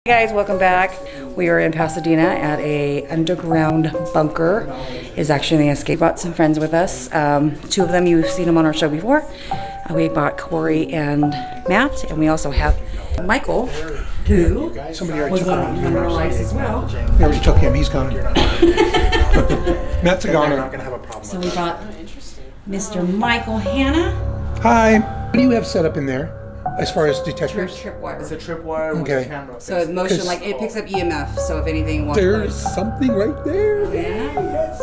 Hey guys, welcome back. We are in Pasadena at a underground bunker. Is actually an escape. Brought some friends with us. Two of them, you've seen them on our show before. We brought Corey and Matt, and we also have Michael, who was on our lives as well. We already took him, he's gone. Matt's a goner. So we got Mr. Michael Hanna. Hi. What do you have set up in there as far as detectors? Tripwire. It's a tripwire with a camera. So it motion, like it picks up EMF. So if anything, there's something right there. Yeah. Yes.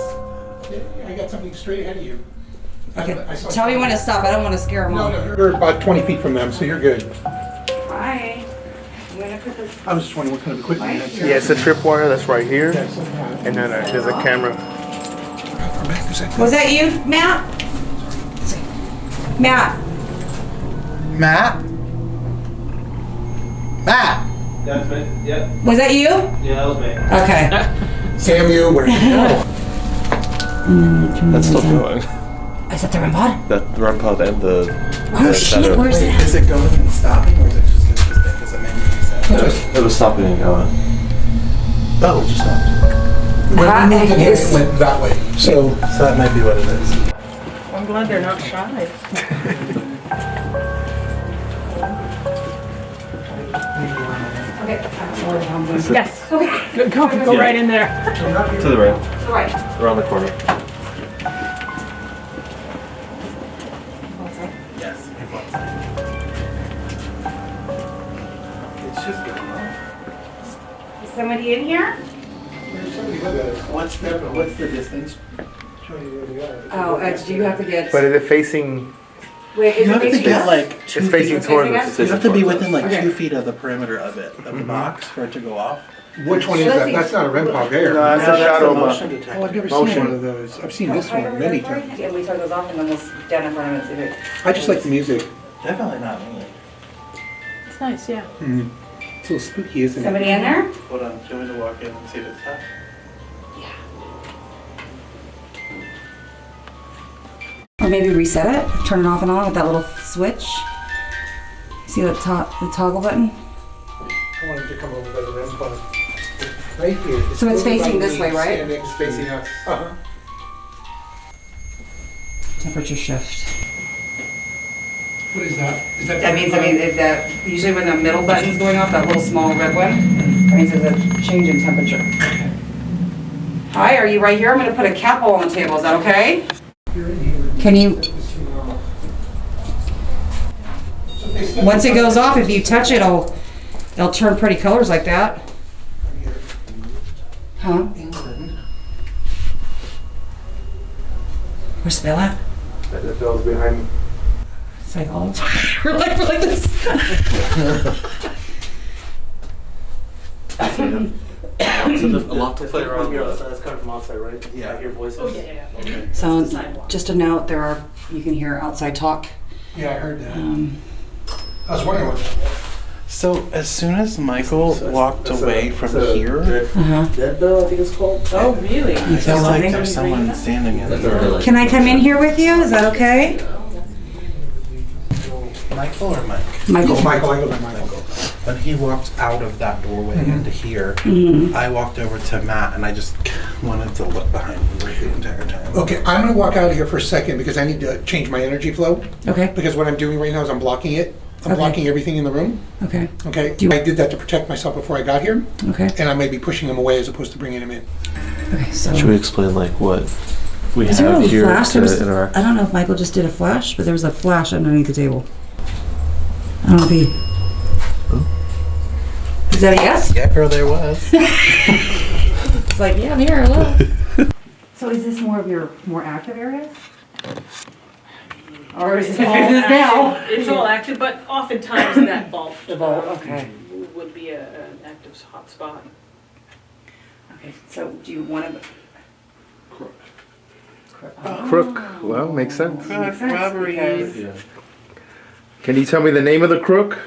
I got something straight ahead of you. Okay. Tell me when to stop. I don't want to scare them off. No, you're about 20 feet from them, so you're good. Hi. I'm gonna put this. I was just wondering what kind of equipment you had. Yeah, it's a tripwire that's right here, and then there's a camera. Was that you, Matt? Matt. Matt? Matt! That's me. Yep. Was that you? Yeah, that was me. Okay. Samuel, where'd you go? That's still going. Is that the Rempod? The Rempod and the. Oh shit, where's Wait, it? is it going and stopping, or is it just as a menu reset? It was stopping and going. Oh, it just stopped. When we moved in here, it went that way. So that might be what it is. I'm glad they're not shy. Yes. Okay. Go right in there. To the right. Right. Around the corner. Yes. It's just going on. Is somebody in here? there's somebody with us. What's the distance? Show you where we are. Oh, do you have to get? But is it facing? Wait, is You it have to facing get us? like 2 It's feet. facing towards facing us. us? You have to be within like Okay. 2 feet of the perimeter of it, of the box, for it to go off. Which one is that? That's not a Rempod there. No, that's a shadow motion box. detector. Oh, I've never seen Motion. one of those. I've seen this one many times. And we turn those off and then we'll stand in front of it and see if it. I just like the music. Definitely not me. It's nice, yeah. It's a little spooky, isn't it? Somebody in there? Hold on, do you want me to walk in and see if it's tough? Or maybe reset it, turn it off and on with that little switch. See that the toggle button? I wanted to come over by the Rempod. Right here. So it's over by facing this me, way, right? standing, it's facing us. Uh-huh. Temperature shift. What is that? Is that? That means, if that, usually when the middle button's going off, that little small red one, that means there's a change in temperature. Hi, are you right here? I'm gonna put a cat bowl on the table, is that okay? Can you, once it goes off, if you touch it, it'll turn pretty colors like that. Huh? Where's the bell at? The bell's behind me. It's like all the time. We're like this. A lot to play around with. That's coming from outside, right? Yeah. I hear voices. Oh, yeah. Okay. So, just a note, you can hear outside talk. Yeah, I heard that. I was wondering what that was. So as soon as Michael walked away from here, Uh-huh. Dead Bell, I think it's called. Oh, really? You it feel feels like something? there's someone standing in there. Can I come in here with you? Is that okay? Michael or Mike? Michael. Michael, I go by Michael. When he walked out of that doorway into here, I walked over to Matt and I just wanted to look behind me the entire time. Okay, I'm gonna walk out of here for a second because I need to change my energy flow. Okay. Because what I'm doing right now is I'm blocking it. I'm Okay. blocking everything in the room. Okay. Okay. Do you- I did that to protect myself before I got here, Okay. and I may be pushing them away as opposed to bringing them in. Okay. So. Should we explain like what we Is there a have here flash? to interact? I don't know if Michael just did a flash, but there was a flash underneath the table. I don't know if he. Is that a yes? Yeah, girl, there was. It's like, yeah, I'm here. Hello. So is this more of your more active areas? Or is it All all now? active. It's all active, but oftentimes that vault. The vault, okay. Would be an active hot spot. Okay. So do you want to? Crook. Well, makes sense. Makes sense, Robbery. because- Yeah. Can you tell me the name of the crook?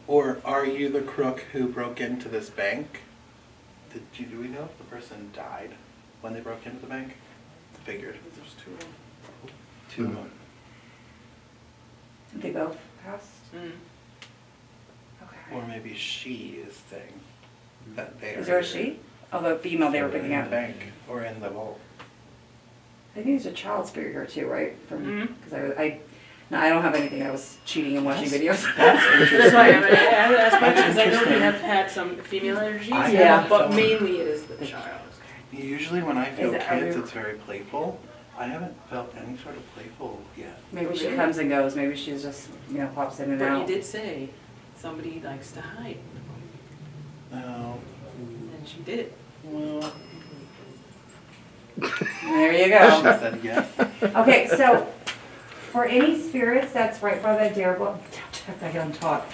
Or are you the crook who broke into this bank? Do we know if the person died when they broke into the bank? Figured. There's 2 of them. 2 of them. Did they both pass? Mm. Okay. Or maybe she is saying that they are. Is there a she? Oh, the female they were picking in out. the bank or in the vault. I think there's a child spirit here too, right? Mhm. Because no, I don't have anything. I was cheating and watching videos. That's That's why I interesting. asked my because I know we have had some female energies, Yeah. but mainly it is the child. Usually when I feel Is it- are kids, we- it's very playful. I haven't felt any sort of playful yet. Maybe she comes and goes. Maybe she's just, pops in and But you out. did say somebody likes to hide, No. and she did. Well, There you she go. said yes. Okay, so for any spirits that's right by the doorbell, I can talk.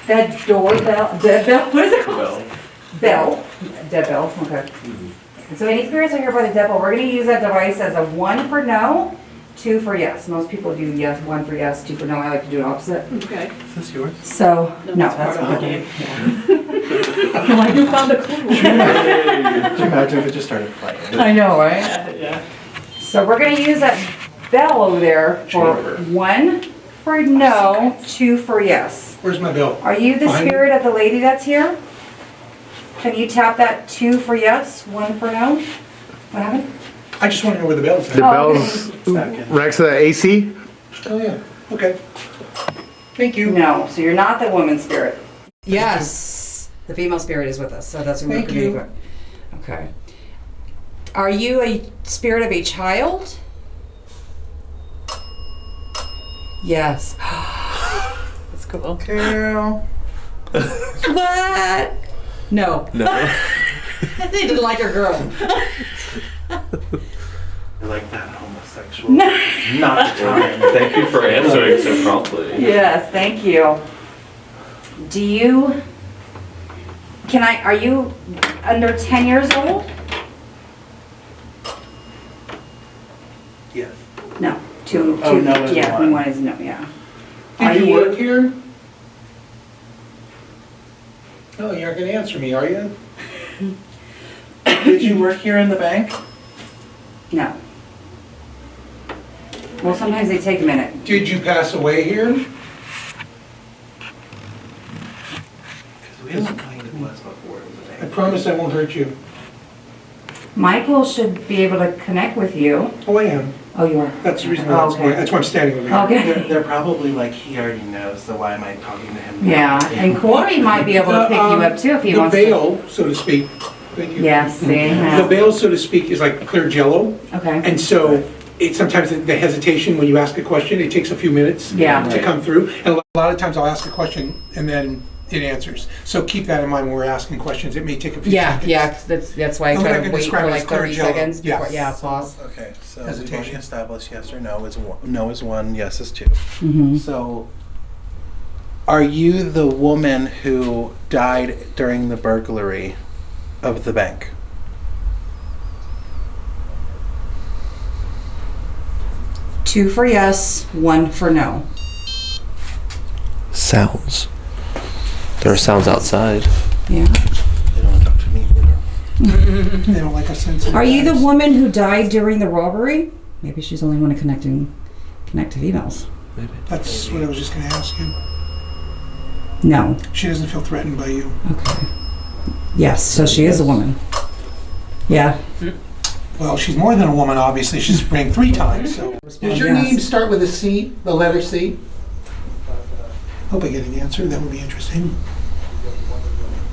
That doorbell, dead bell, what is it called? Bell. Dead bell, okay. So any spirits are here by the dead bell, we're gonna use that device as a 1 for no, 2 for yes. Most people do yes, 1 for yes, 2 for no. I like to do it opposite. Okay. Is this yours? So, no, that's that's part of the okay. I'm like, you found a clue. Could you imagine if it just started playing? I know, right? Yeah. So we're gonna use that bell over there for Chamber. 1 for no, 2 for yes. Where's my bill? Are you the Fine. spirit of the lady that's here? Can you tap that 2 for yes, 1 for no? What happened? I just want to know where the bell's The at. bell's next to the AC. Oh, yeah, okay. Thank you. No, so you're not the woman spirit. Yes, the female spirit is with us, so that's what we're Thank you. doing. Okay. Are you a spirit of a child? Yes. That's cool. Carol. What? No. No. They didn't like her girl. You're like that homosexual. Not the time. Thank you for answering so promptly. Yes, thank you. Are you under 10 years old? Yes. No. Two. Oh, no is yeah, one. 1 is no, yeah. Are Did you work here? No, you aren't gonna answer me, are you? Did you work here in the bank? No. Well, sometimes they take a minute. Did you pass away here? Because we haven't claimed it was before. It was a I bank. promise I won't hurt you. Michael should be able to connect with you. Oh, I am. Oh, you are? That's the reason Oh, okay. that's why I'm standing over here. Okay. They're probably like, he already knows, so why am I talking to him? now? Yeah, and Corey might be able to pick you up too if he wants The to. veil, so to speak. Thank you. Yes, see? The veil, so to speak, is like clear jello. Okay. And so it sometimes the hesitation when you ask a question, it takes a few minutes Yeah. to come through. And a lot of times I'll ask a question and then it answers. So keep that in mind when we're asking questions. It may take a few Yeah, seconds. yeah, 'cause that's why I Well, try I to can wait describe for it as like clear 30 jello. seconds. Yeah. Before, yeah, pause. Okay, so we've Hesitation. already established yes or no is one. No is 1, yes is 2. Mm-hmm. So, are you the woman who died during the burglary of the bank? Two for yes, 1 for no. Sounds. There are sounds outside. Yeah. They don't want to talk to me either. They don't like us sensitive. Are you the guys. woman who died during the robbery? Maybe she's only one to connect to emails. Maybe. That's what I was just gonna ask you. No. She doesn't feel threatened by you. Okay. Yes, so she is a woman. Yeah. Well, she's more than a woman, obviously. She's sprang 3 times, so. Does your Yes. name start with a C, the letter C? Hope I get an answer. That would be interesting.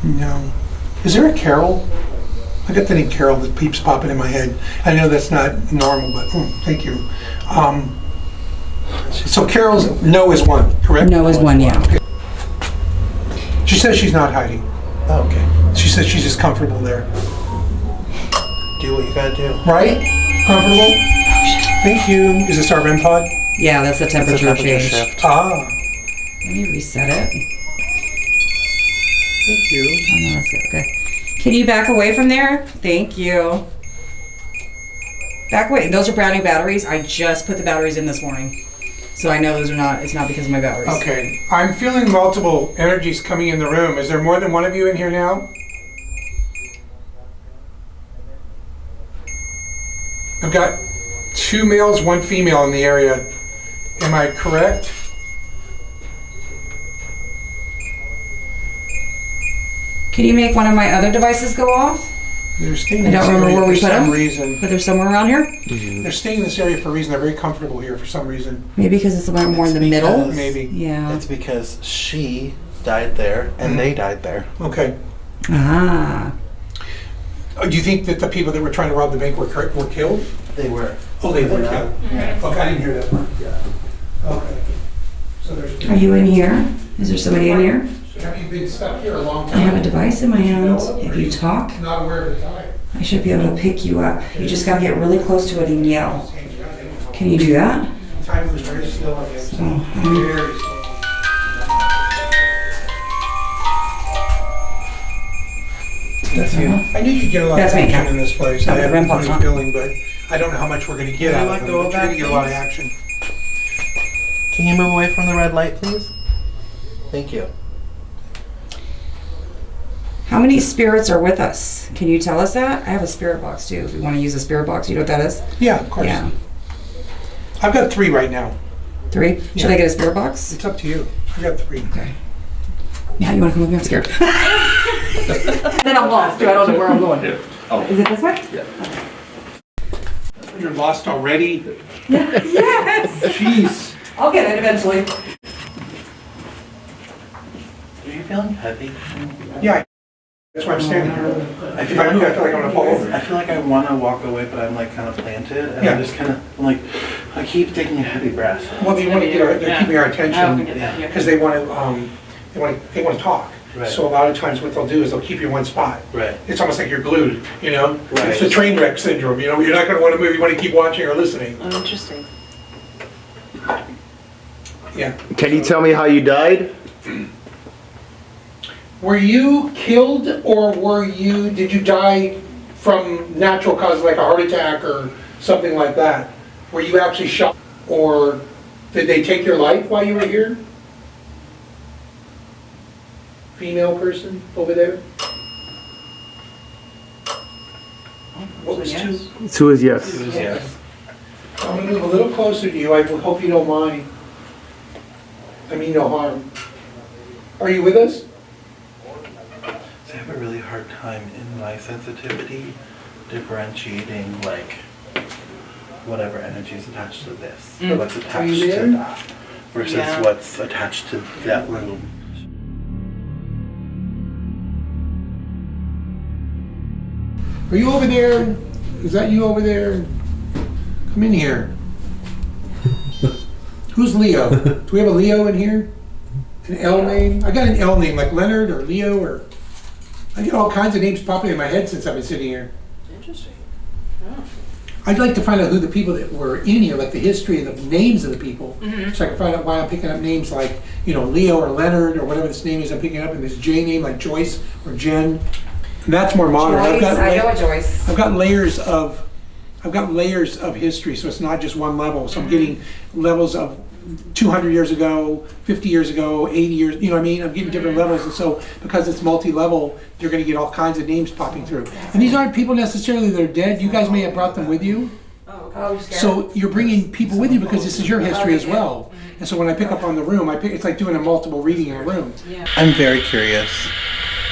No. Is there a Carol? I got the name Carol that keeps popping in my head. I know that's not normal, but thank you. So Carol's no is 1, correct? No is 1, yeah. She says she's not hiding. Oh, okay. She says she's just comfortable there. Do what you gotta do. Right? Comfortable? Thank you. Is this our Rempod? Yeah, that's the temperature change. shift. Ah, Let me reset it. thank you. Oh, no, that's good. Okay. Can you back away from there? Thank you. Back away. Those are brand new batteries. I just put the batteries in this morning. So I know those are not, it's not because of my batteries. Okay, I'm feeling multiple energies coming in the room. Is there more than one of you in here now? I've got 2 males, 1 female in the area. Am I correct? Can you make one of my other devices go off? They're staying I in don't this remember area where we for put some them. reason. But they're somewhere around here? They're staying in this area for a reason. They're very comfortable here for some reason. Maybe because it's more in It's the middle? because- Maybe. Yeah. It's because she died there and they died there. Okay. Ah. Do you think that the people that were trying to rob the bank were killed? They were. Oh, they were killed. Okay, I didn't hear that part. Yeah. Okay. So there's. Are you in here? Is there somebody in here? Have you been stuck here a long I time? have a device in my hand. If you talk, Not aware of the time. I should be able to pick you up. You just gotta get really close to it and yell. Can you do that? Time was very still, I guess. Oh, Very still. That's you. I knew you'd get a lot of That's me, action yeah. in this place. Oh, I had the a Rempod's funny on. feeling, but I don't know how much we're going to get out of them. But you're going to get a lot of action. Can you move away from the red light, please? Thank you. How many spirits are with us? Can you tell us that? I have a spirit box too. If you want to use a spirit box, you know what that is? Yeah, of course. Yeah. I've got 3 right now. 3? Should Yeah. I get a spirit box? It's up to you. I've got 3. Okay. Yeah, you want to come with me? I'm scared. Then I'm lost. I don't know where I'm going. Is it this way? You're lost already? Yes! Jeez. I'll get it eventually. Are you feeling heavy? Yeah. That's why I'm standing here. I If I move, I feel like I'm going to fall over. I feel like I want to walk away, but I'm like kind of planted, and Yeah. I'm just kind of I'm like I keep taking a heavy breath. Well, they want to get our, they're keeping our attention Yeah. because they want to talk. Right. So a lot of times what they'll do is they'll keep you in one spot. Right. It's almost like you're glued, you know? Right. It's the train wreck syndrome, you know? You're not going to want to move. You want to keep watching or listening. Oh, interesting. Yeah. Can you tell me how you died? Were you killed or did you die from natural causes like a heart attack or something like that? Were you actually shot or did they take your life while you were here? Female person over there? What was two? 2 is yes. Yes. I'm gonna move a little closer to you. I hope you don't mind. I mean no harm. Are you with us? So I have a really hard time in my sensitivity differentiating like whatever energy is attached to this, or what's attached you to there? that, versus what's attached to that room. Are you over there? Is that you over there? Come in here. Who's Leo? Do we have a Leo in here? An L name? I got an L name like Leonard or Leo or I get all kinds of names popping in my head since I've been sitting here. Interesting. I'd like to find out who the people that were in here, like the history and the names of the people, so I can find out why I'm picking up names like, you know, Leo or Leonard or whatever this name is I'm picking up, and this J name like Joyce or Jen. And that's more modern. Joyce, I know a Joyce. I've got layers of history, so it's not just one level. So I'm getting levels of 200 years ago, 50 years ago, 80 years, you know what I mean? I'm getting different levels, and so because it's multi-level, you're going to get all kinds of names popping through. And these aren't people necessarily that are dead. You guys may have brought them with you. Oh, So you're bringing people with you because this is your history as well. And so when I pick up on the room, it's like doing a multiple reading in a room. I'm very curious.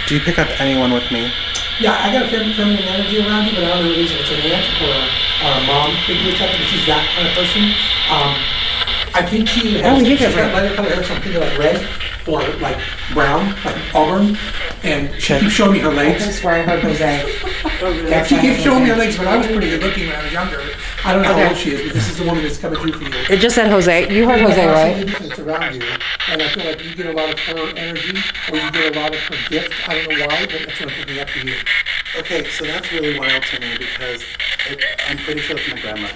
Do you pick up anyone with me? Yeah, I got a feminine energy around you, but I don't know the reason it's an aunt or a mom figure type, but she's that kind of person. I think she has, you she's get got lighter color hair, so I'm thinking like red or like brown, like auburn. And she keeps showing me her I legs. can swear I heard Jose. Yeah, she keeps showing me her legs, but I was pretty good looking when I was younger. I don't know how Okay. old she is, but this is the woman that's coming through for you. It just said Jose. You heard Jose, right? It's around you, and I feel like you get a lot of her energy, or you get a lot of her gift. I don't know why, but that's what I'm picking up for you. Okay, so that's really wild to me because I'm pretty sure it's my grandma.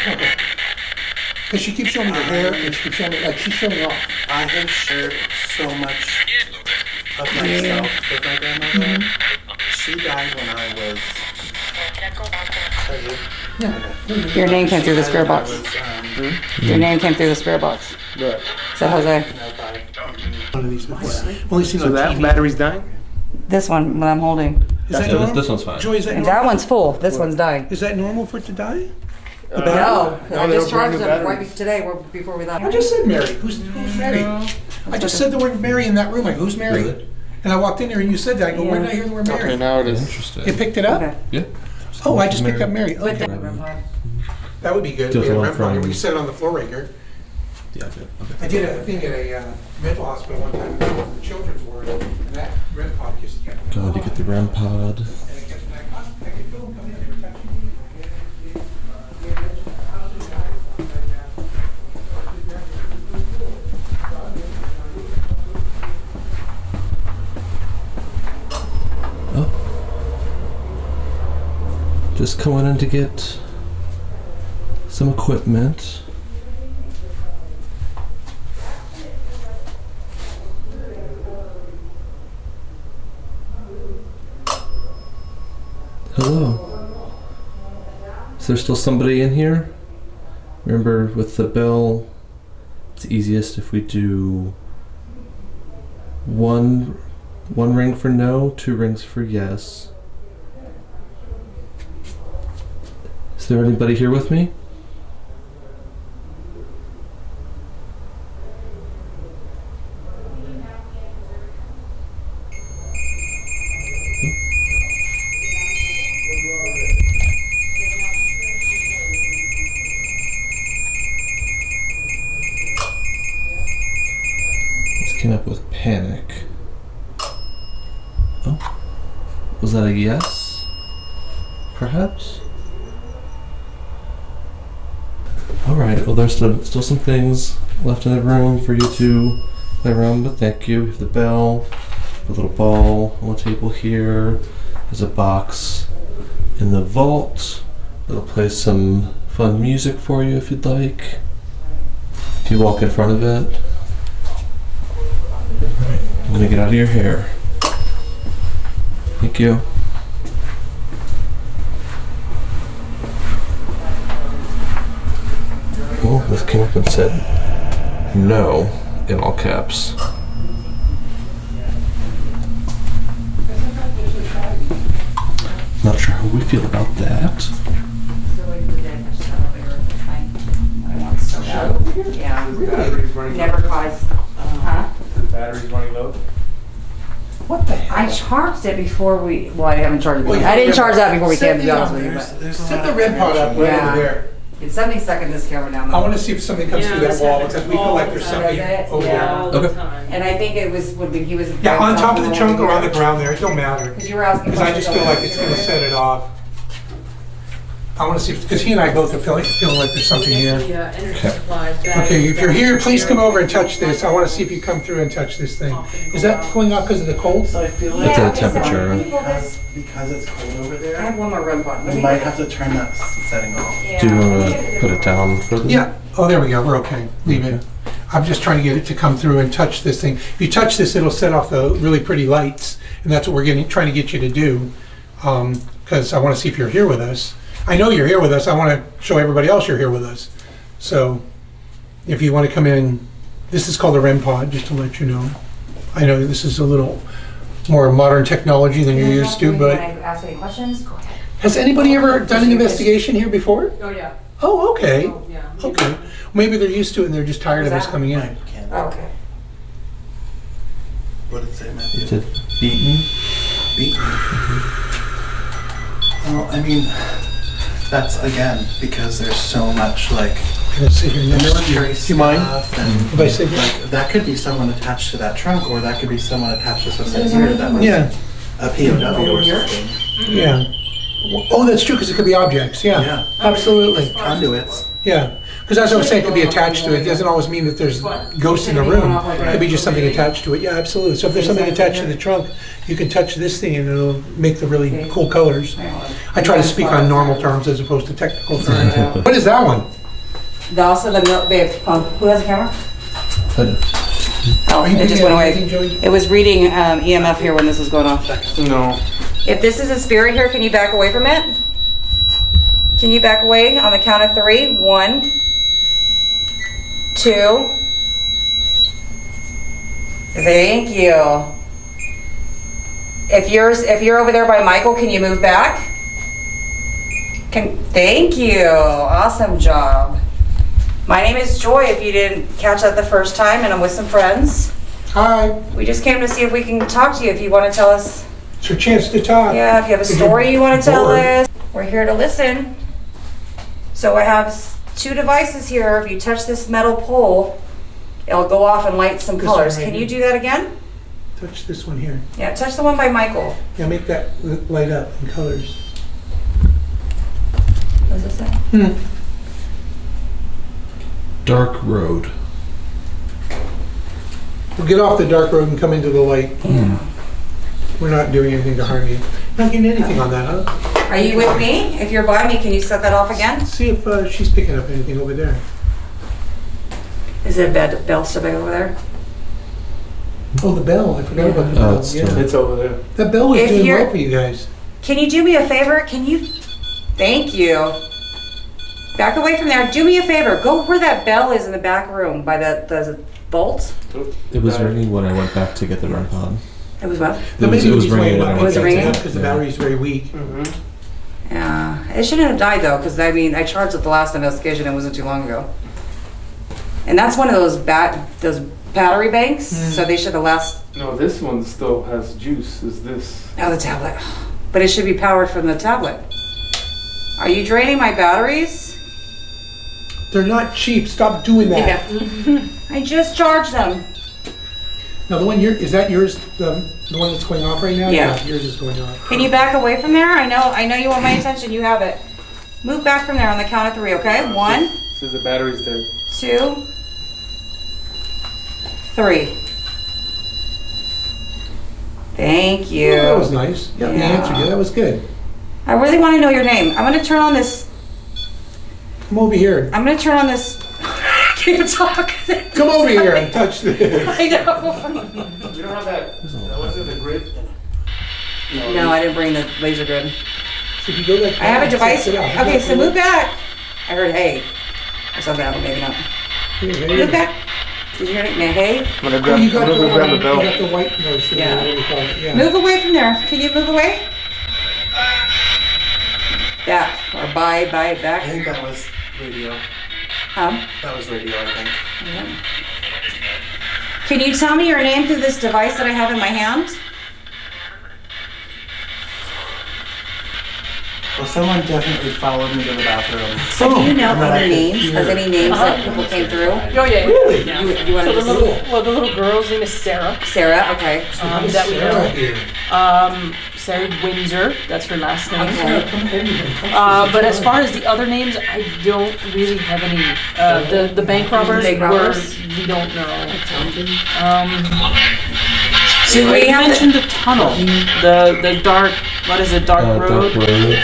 Because she keeps showing me her hair, and she keeps showing me, like, she's showing off. I have shared so much of myself with my grandmother. She died when I was. Your name came through the spirit box. Your name came through the spirit box. Right. Said Jose. One of these before. Only seen So on that TV. battery's dying? This one that I'm holding. Is that So normal? this one's fine. Joy, is that And normal? that one's full. This one's dying. Is that normal for it to die? No, No, I they just don't bring charged new them right batteries. today before we left. I just said Mary. Who's Mary? I just said the word Mary in that room. Like, who's Mary? And I walked in there and you said that. I go, where did I hear the word Okay, Mary? now it is. Interesting. It picked it up? Okay. Yeah. Oh, I just picked up Mary. Put Okay. that in the Rempod. That would be good. Do We the had one a Rempod here. from- We set it on the floor right here. Yeah, okay. I did a thing at a mental hospital one time, the children's ward, and that Rempod just kept. Going to get the Rempod. And it kept, I could feel them coming in, they were touching me. Just coming in to get some equipment. Hello. Is there still somebody in here? Remember, with the bell, it's easiest if we do one ring for no, 2 rings for yes. Is there anybody here with me? This came up with panic. Oh, was that a yes? Perhaps? Alright, well there's still some things left in the room for you to play around with. Thank you. We have the bell, the little ball on the table here. There's a box in the vault that'll play some fun music for you if you'd like. If you walk in front of it. Alright, I'm gonna get out of your hair. Thank you. Well, this came up and said no in all caps. Not sure how we feel about that. Yeah. Battery's running Never low. caused, huh? The battery's running low. What the heck? I charged it before well, I haven't charged it. Well, I didn't charge that before we came, to be Set honest the, with you, but There's a Set lot the of red pot up right Yeah. over there. it's something stuck in this camera down I there. want to see if something comes through that wall, because we feel like there's something over there. All the Okay. time. And I think it was, he was. Yeah, on top of the trunk or on the ground there, it don't matter. Because you were asking. Because I just feel like it's gonna set it off. I want to see, because he and I both are feeling like there's something here. Yeah, energy Okay. supplies. Okay, if you're here, please come over and touch this. I want to see if you come through and touch this thing. Is that going off because of the cold? So I feel It's like at a temperature. because it's cold over I there, have one more room button. we might have to turn that setting off. Do you want to put it down further? Yeah. Oh, there we go. We're okay. Leave it. I'm just trying to get it to come through and touch this thing. If you touch this, it'll set off the really pretty lights, and that's what we're trying to get you to do. Because I want to see if you're here with us. I know you're here with us. I want to show everybody else you're here with us. So, if you want to come in, this is called the Rempod, just to let you know. I know this is a little more modern technology than you're used to, but Ask any questions? Go ahead. has anybody ever done an investigation here before? Oh, yeah. Oh, okay. Oh, yeah. Okay. Maybe they're used to it and they're just tired of us coming in. Mike can't. Okay. What did it say, You Matthew? did beaten. Beaten. Well, I mean, that's again because there's so much like I'm gonna sit here next to you. military Do you mind stuff and if I sit here? like that could be someone attached to that trunk, or that could be someone attached to something here that was Yeah, a POW or something. yeah. Oh, that's true, because it could be objects, yeah. Yeah. Absolutely, Conduits. yeah. Because as I was saying, it could be attached to it. It doesn't always mean that there's ghosts in the room. It could be just something attached to it. Yeah, absolutely. So if there's something attached to the trunk, you can touch this thing and it'll make the really cool colors. I try to speak on normal terms as opposed to technical terms. What is that one? Also the milk, babe, who has a camera? Oh, Are you it just picking went up away. anything, Joey? It was reading EMF here when this was going off. No. If this is a spirit here, can you back away from it? Can you back away on the count of 3? 1, 2. Thank you. If you're over there by Michael, can you move back? Thank you. Awesome job. My name is Joy, if you didn't catch that the first time, and I'm with some friends. Hi, We just came to see if we can talk to you, if you want to tell us, it's your chance to talk. yeah, if you have a story you want to tell Bored. us. We're here to listen. So I have two devices here. If you touch this metal pole, it'll go off and light some This colors. one right Can you here. do that again? Touch this one here. Yeah, touch the one by Michael. Yeah, make that light up in colors. What does it say? Dark road. We'll get off the dark road and come into the light. Yeah. We're not doing anything to harm you. Not getting anything on that, huh? Are you with me? If you're by me, can you set that off again? See if she's picking up anything over there. Is it a bell still big over there? Oh, the bell. I forgot about the bell. Oh, it's yeah. still- It's over there. That bell was If doing you're- well for you guys. Can you do me a favor? Thank you. Back away from there. Do me a favor. Go where that bell is in the back room by the vault. It was ringing when I went back to get the Rempod. It was what? That may be it was the reason why ringing you when I want went Was it back to ringing? get because the yeah. battery's very weak. Yeah. It shouldn't have died though, because I mean, I charged it the last investigation. It wasn't too long ago. And that's one of those battery banks. So they should have last. No, this one still has juice. Is this? Oh, the tablet. But it should be powered from the tablet. Are you draining my batteries? They're not cheap. Stop doing that. I just charged them. Now, the one is that yours? The one that's going off right now? Yeah. Yours is going off. Can you back away from there? I know you want my attention. You have it. Move back from there on the count of 3, okay? 1, Says the battery's dead. 2, 3. Thank you. Oh, that was nice. Yeah, he Yeah. answered you. That was good. I really want to know your name. I'm going to turn on this. Come over here. I'm going to turn on this. I can't even talk. Come over here and touch this. I know. We don't have that. Was it the grid? No, I didn't bring the laser grid. So if you go like I have a that, device. check it out. Okay, so move back. I heard hey. Or something, but maybe not. Here, Move back. Did you hear it? Hey? I'm gonna Oh, grab, you got I'm gonna grab the bell. You got the white nose. Yeah. What do you call it? Yeah. Move away from there. Can you move away? Back. Or back. I think that was radio. Huh? That was radio, I think. Can you tell me your name through this device that I have in my hand? Well, someone definitely followed me to the bathroom. So do you know And then I other could names? hear- Has any names that people came through? Oh yeah. Really? Yeah. You want to So the just... little, the little girl's name is Sarah. Sarah, okay. That we Sarah know. here. Sarah Windsor. That's her last name. Okay. But as far as the other names, I don't really have any. The bank robbers, Bank robbers? we don't know. Do we You have mentioned the tunnel, the dark. What is it? Dark road. Dark road.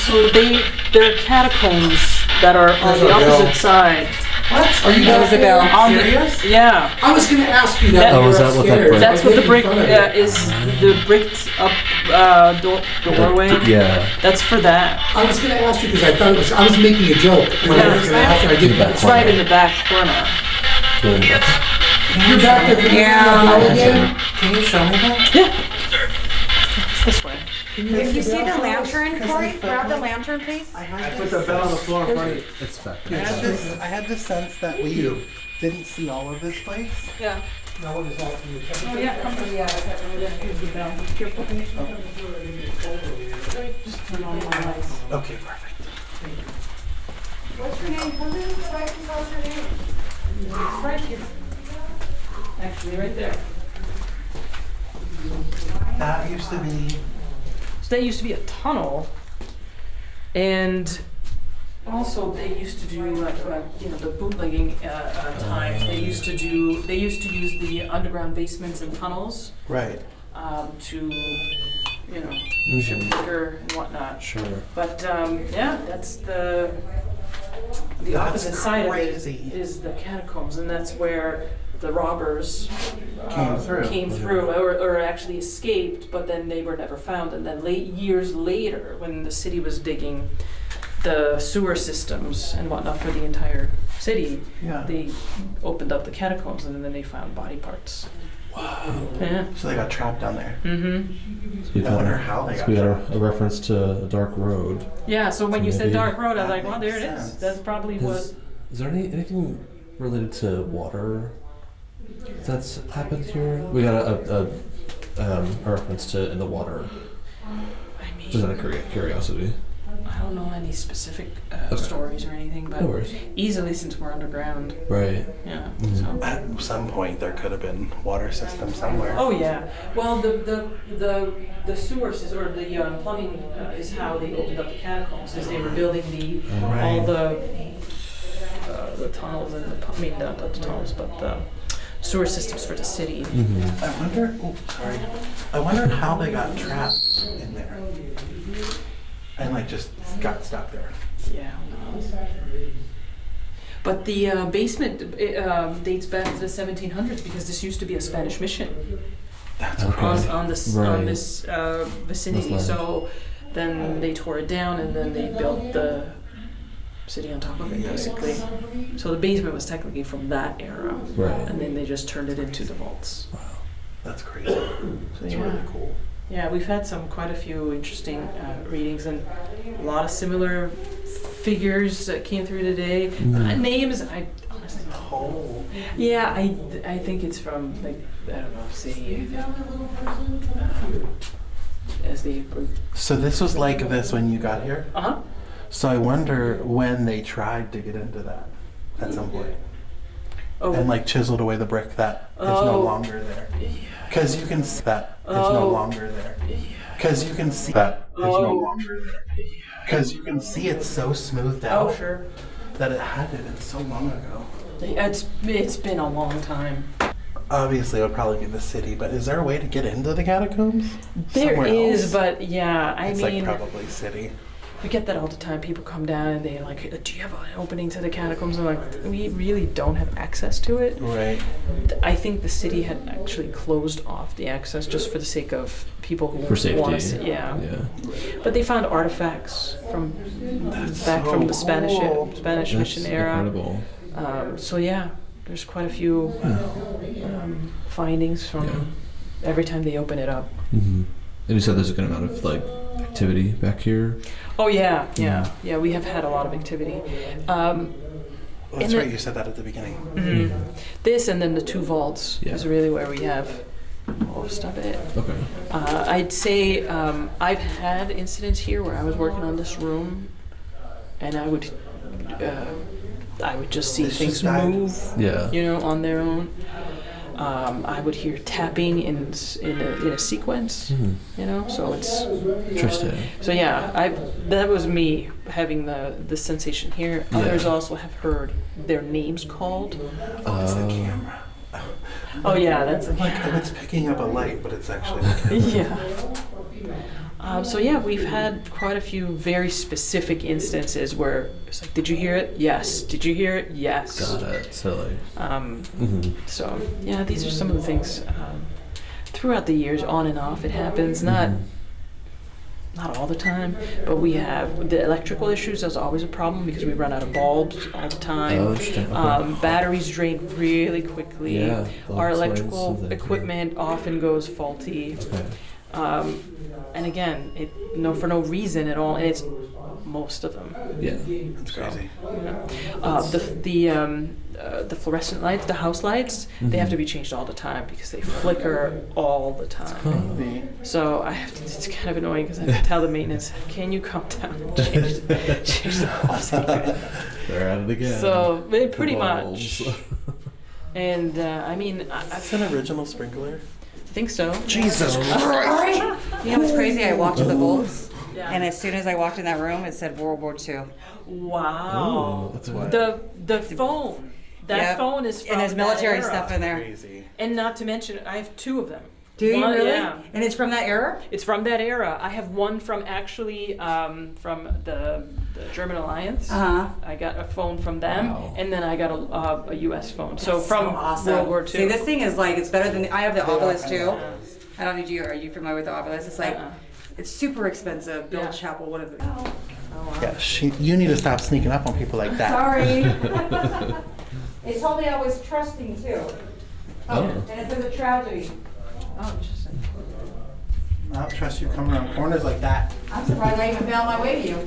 So there are catacombs that are on the opposite side. What? Are you That was the bell. On the, yeah. I was going to ask you that. Oh, when you is were that what that upstairs. brick- That's what the Right brick in front of you. is. The bricked up doorway. Yeah. That's for that. I was going to ask you because I thought it was. I was making a joke when I was going to ask you. I didn't. It's right in the back corner. Doing this. You're back there. Can you Yeah. do that again? Can you show me that? It's this way. If you see the lantern, Corey, grab the lantern, please. I put the bell on the floor in front of you. It's back I had this sense that we didn't see all of this place. Yeah. Now what is that? Oh yeah. Come to Here's the bell. Careful. Just turn on my lights. Okay, perfect. What's your name? What's your name? It's right here. Actually, right there. That used to be. So that used to be a tunnel, and also they used to do the bootlegging time. They used to use the underground basements and tunnels Right. to ship liquor and whatnot. Sure. But yeah, that's the opposite side of crazy. it is the catacombs, and that's where the robbers Came through. or actually escaped, but then they were never found. And then years later, when the city was digging the sewer systems and whatnot for the entire city, Yeah. they opened up the catacombs, and then they found body parts. Wow. Yeah. So they got trapped down there. Mm-hmm. So we've I got, wonder how they so got we got a reference to a dark road. Yeah. So when So you said maybe- dark road, I was That like, well, there it makes is. sense. That's probably what. Is there anything related to water that's happened here? We got a reference to in the water. I mean, Just out of curiosity. I don't know any specific Okay. stories or anything, but No worries. easily since we're underground. Right. Yeah. Mhm. So. At some point, there could have been water system somewhere. Oh yeah. Well, the sewer system or the plumbing is how they opened up the catacombs, as they were building all the tunnels and I mean not the tunnels, but the sewer systems for the city. Mm-hmm. I wonder. Oh, sorry. I wonder how they got trapped in there, and like just got stuck there. Yeah. Who knows? But the basement dates back to the 1700s because this used to be a Spanish mission That's Okay. crazy. on this vicinity. That's So then they tore it down and then they built the city on top of it, basically. So the basement was technically from that era, Right. and then they just turned it into the vaults. That's crazy. So, That's yeah. really cool. Yeah, we've had quite a few interesting readings and a lot of similar figures that came through today. Names, I honestly don't know. Yeah, I think it's from like I don't know city as the So this was like this when you got here. uh-huh. So I wonder when they tried to get into that at some point Oh, and like chiseled away the brick that is Oh. no longer there. Because you can see that is no Oh. longer there. Because you can see that is no Oh. longer there. Because you can see it's so smoothed out oh sure. that it had to have been so long ago. It's been a long time. Obviously, it would probably be the city, but is there a way to get into the catacombs? There Somewhere is, else? but yeah, I It's mean, like probably city. we get that all the time. People come down and they like, do you have an opening to the catacombs? I'm like, we really don't have access to it. Right. I think the city had actually closed off the access just for the sake of people who For safety. want to see. Yeah. Yeah. But they found artifacts from back so from the Spanish cool. Spanish mission That's era. incredible. So yeah, there's quite a few findings from every time they open it up. Mm-hmm. And you said there's a good amount of like activity back here. Oh yeah. We have had a lot of activity. That's And right, the- you said that at the beginning. This and then the two vaults Yeah. is really where we have most of it. Okay. I'd say I've had incidents here where I was working on this room, and I would just see It's things just died. move, Yeah. you know, on their own. I would hear tapping in a sequence, Mhm. you know. So it's Interesting. so yeah. That was me having the sensation here. Yeah. Others also have heard their names called. It's the camera. Oh yeah, that's Like, it's picking up a light, but it's actually the camera. yeah. So yeah, we've had quite a few very specific instances where it's like, did you hear it? Yes. Did you hear it? Yes. Got it. Silly. So yeah, these are some of the things throughout the years, on and off. It happens, not all the time, but we have the electrical issues. That's always a problem because we run out of bulbs all the time. Oh, interesting. Okay. Batteries drain really quickly. Yeah, Our that's electrical something. equipment often goes faulty. Okay. And again, for no reason at all, and it's most of them. Yeah. It's crazy. The fluorescent lights, the house lights, they have to be changed all the time because they flicker all the time. So I have to. It's kind of annoying because I have to tell the maintenance, "Can you come down and change the bulbs?" They're at it again. So pretty The much. bulbs. And I mean, I It's an original sprinkler. think so. Jesus Christ! Sorry. You know what's crazy? I walked to the bolts, Yeah. and as soon as I walked in that room, it said World War II. Wow. That's what. The phone. That Yep. phone is from And there's that military era. stuff in there. Crazy. And not to mention, I have two of them. Do you One- really? Yeah. And it's from that era? It's from that era. I have one from actually from the German Alliance. Uh-huh. I got a phone from them, Wow. and then I got a U.S. phone. So That's from awesome. World War II. See, this thing is like, it's better than, I have the obelisk too. I don't need you, are you familiar with the obelisk? It's like, it's super expensive. Bill Yeah. Chappell, one of the. Yeah, you need to stop sneaking up on people like that. Sorry. They told me I was trusting too. Oh. And it says a tragedy. Oh, interesting. I don't trust you coming around corners like that. I'm surprised I even found my way to you.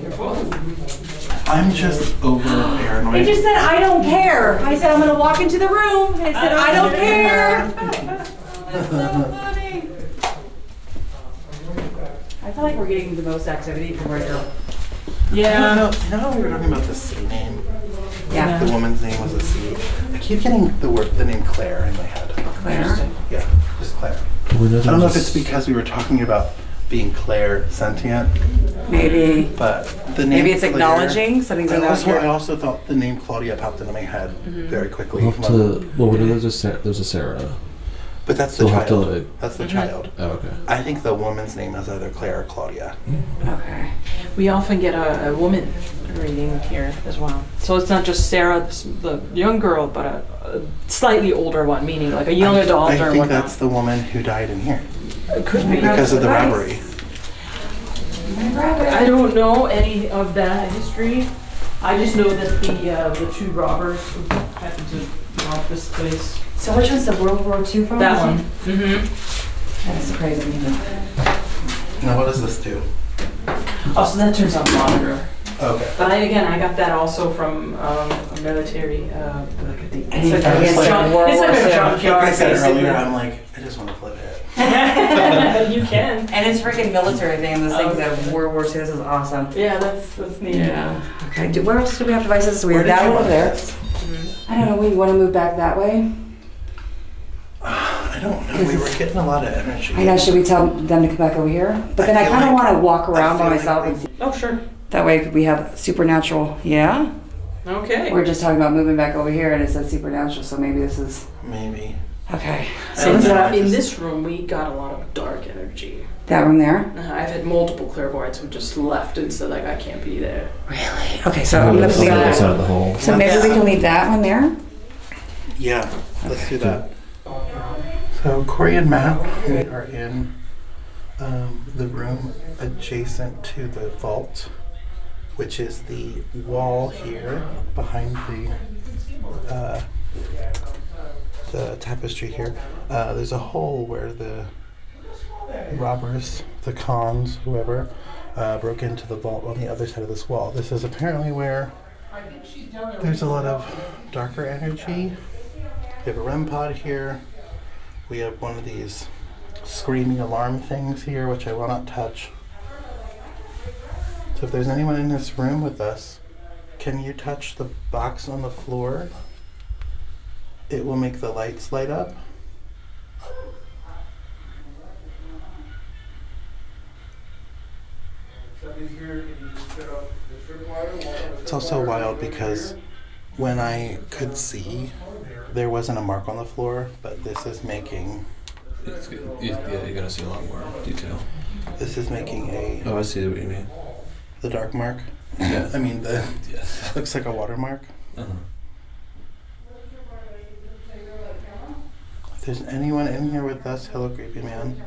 Your phone. I'm just over paranoid. He just said, I don't care. I said, I'm gonna walk into the room. I said, I don't care. That's so funny. I feel like we're getting the most activity from right now. Yeah. You know how we were talking about the C name? Yeah. The woman's name was a C. I keep getting the name Claire in my head. Claire? Yeah, just Claire. We know I don't know if there's- it's because we were talking about being Claire sentient, Maybe. but the name Maybe it's Claire- acknowledging something's I not also, here. I also thought the name Claudia popped into my head very quickly. We'll have to. Well, we know there's a Sarah. But that's So the we'll have to, child. like- That's the child. Oh, okay. I think the woman's name is either Claire or Claudia. Okay. We often get a woman reading here as well. So it's not just Sarah, the young girl, but a slightly older one, meaning like a young adult I or think whatnot. that's the woman who died in here It could be. because of the Nice. robbery. I don't know any of that history. I just know that the two robbers who happened to rob this place. So which one's the World War II from? That one. Mm-hmm. That is crazy. Now what does this do? Oh, so that turns on the monitor. Okay. But I got that also from a military. It's And like you a forget junk- World it's like War a II. junkyard. Like I said basically. earlier, I'm like, I just want to flip it. You can. And it's freaking military thing. Those things Okay. of World War II. This is awesome. Yeah, that's neat. Yeah. Okay. Where else do we have devices? So we Where have did that you one over want there. this? I don't know. We want to move back that way. I don't know. We were getting a lot of energy. I know. Should we tell them to come back over here? But then I feel kind of like- want to walk around by feel like myself we- and see. Oh, sure. That way we have supernatural. Yeah. Okay. We're just talking about moving back over here, and it says supernatural. So maybe this is Maybe. okay. So I don't know, I in just- this room, we got a lot of dark energy. That room there. I've had multiple clairvoyants who just left and said like I can't be there. Really? Okay. So I'm gonna On the leave other that. side of the hall. So maybe we can leave that one there. Yeah, let's do that. So Corey and Matt, we are in the room adjacent to the vault, which is the wall here behind the tapestry here. There's a hole where the robbers, the cons, whoever, broke into the vault on the other side of this wall. This is apparently where there's a lot of darker energy. We have a Rempod here. We have one of these screaming alarm things here, which I will not touch. So if there's anyone in this room with us, can you touch the box on the floor? It will make the lights light up. It's also wild because when I could see, there wasn't a mark on the floor, but this is making You're gonna see a lot more detail. a Oh, I see what you mean. the dark mark. Yeah. I mean the Yes. looks like a watermark. Uh-huh. If there's anyone in here with us, hello creepy man.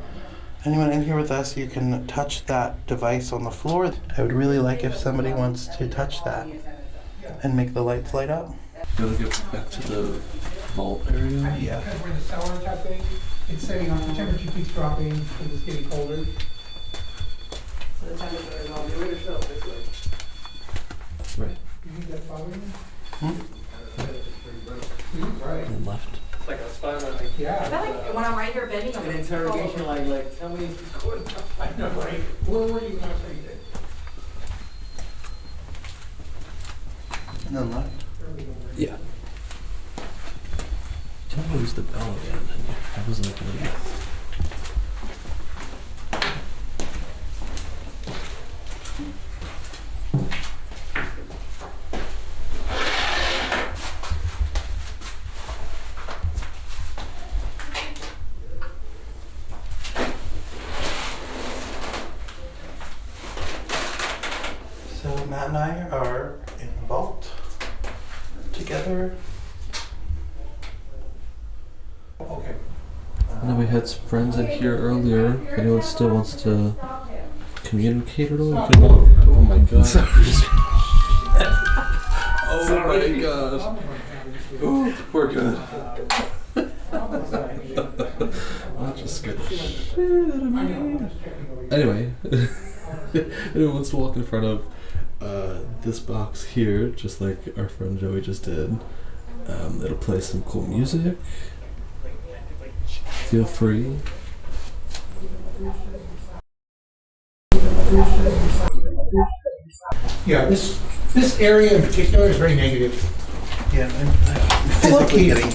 Anyone in here with us, you can touch that device on the floor. I would really like if somebody wants to touch that and make the lights light up. You wanna get back to the vault area? Yeah. Where the cellar type thing, it's saying on the temperature keeps dropping, and it's getting colder. Right. You think that's bothering you? Right. And then left. It's like a spiral, like Yeah. when I'm right here bending, an interrogation, like tell me if it's good. I know, right? Where were you when I was saying that? And then left. Yeah. Tell me use the bell again. I was like, So Matt and I are in the vault together. Okay. and then we had some friends in here earlier. If anyone still wants to communicate at all, you can walk. Oh my god. Oh my gosh. Ooh, we're good. That just scared the shit out of me. Anyway, anyone wants to walk in front of this box here, just like our friend Joey just did. It'll play some cool music. Feel free. Yeah, this area in particular is very negative. Yeah, I'm physically getting.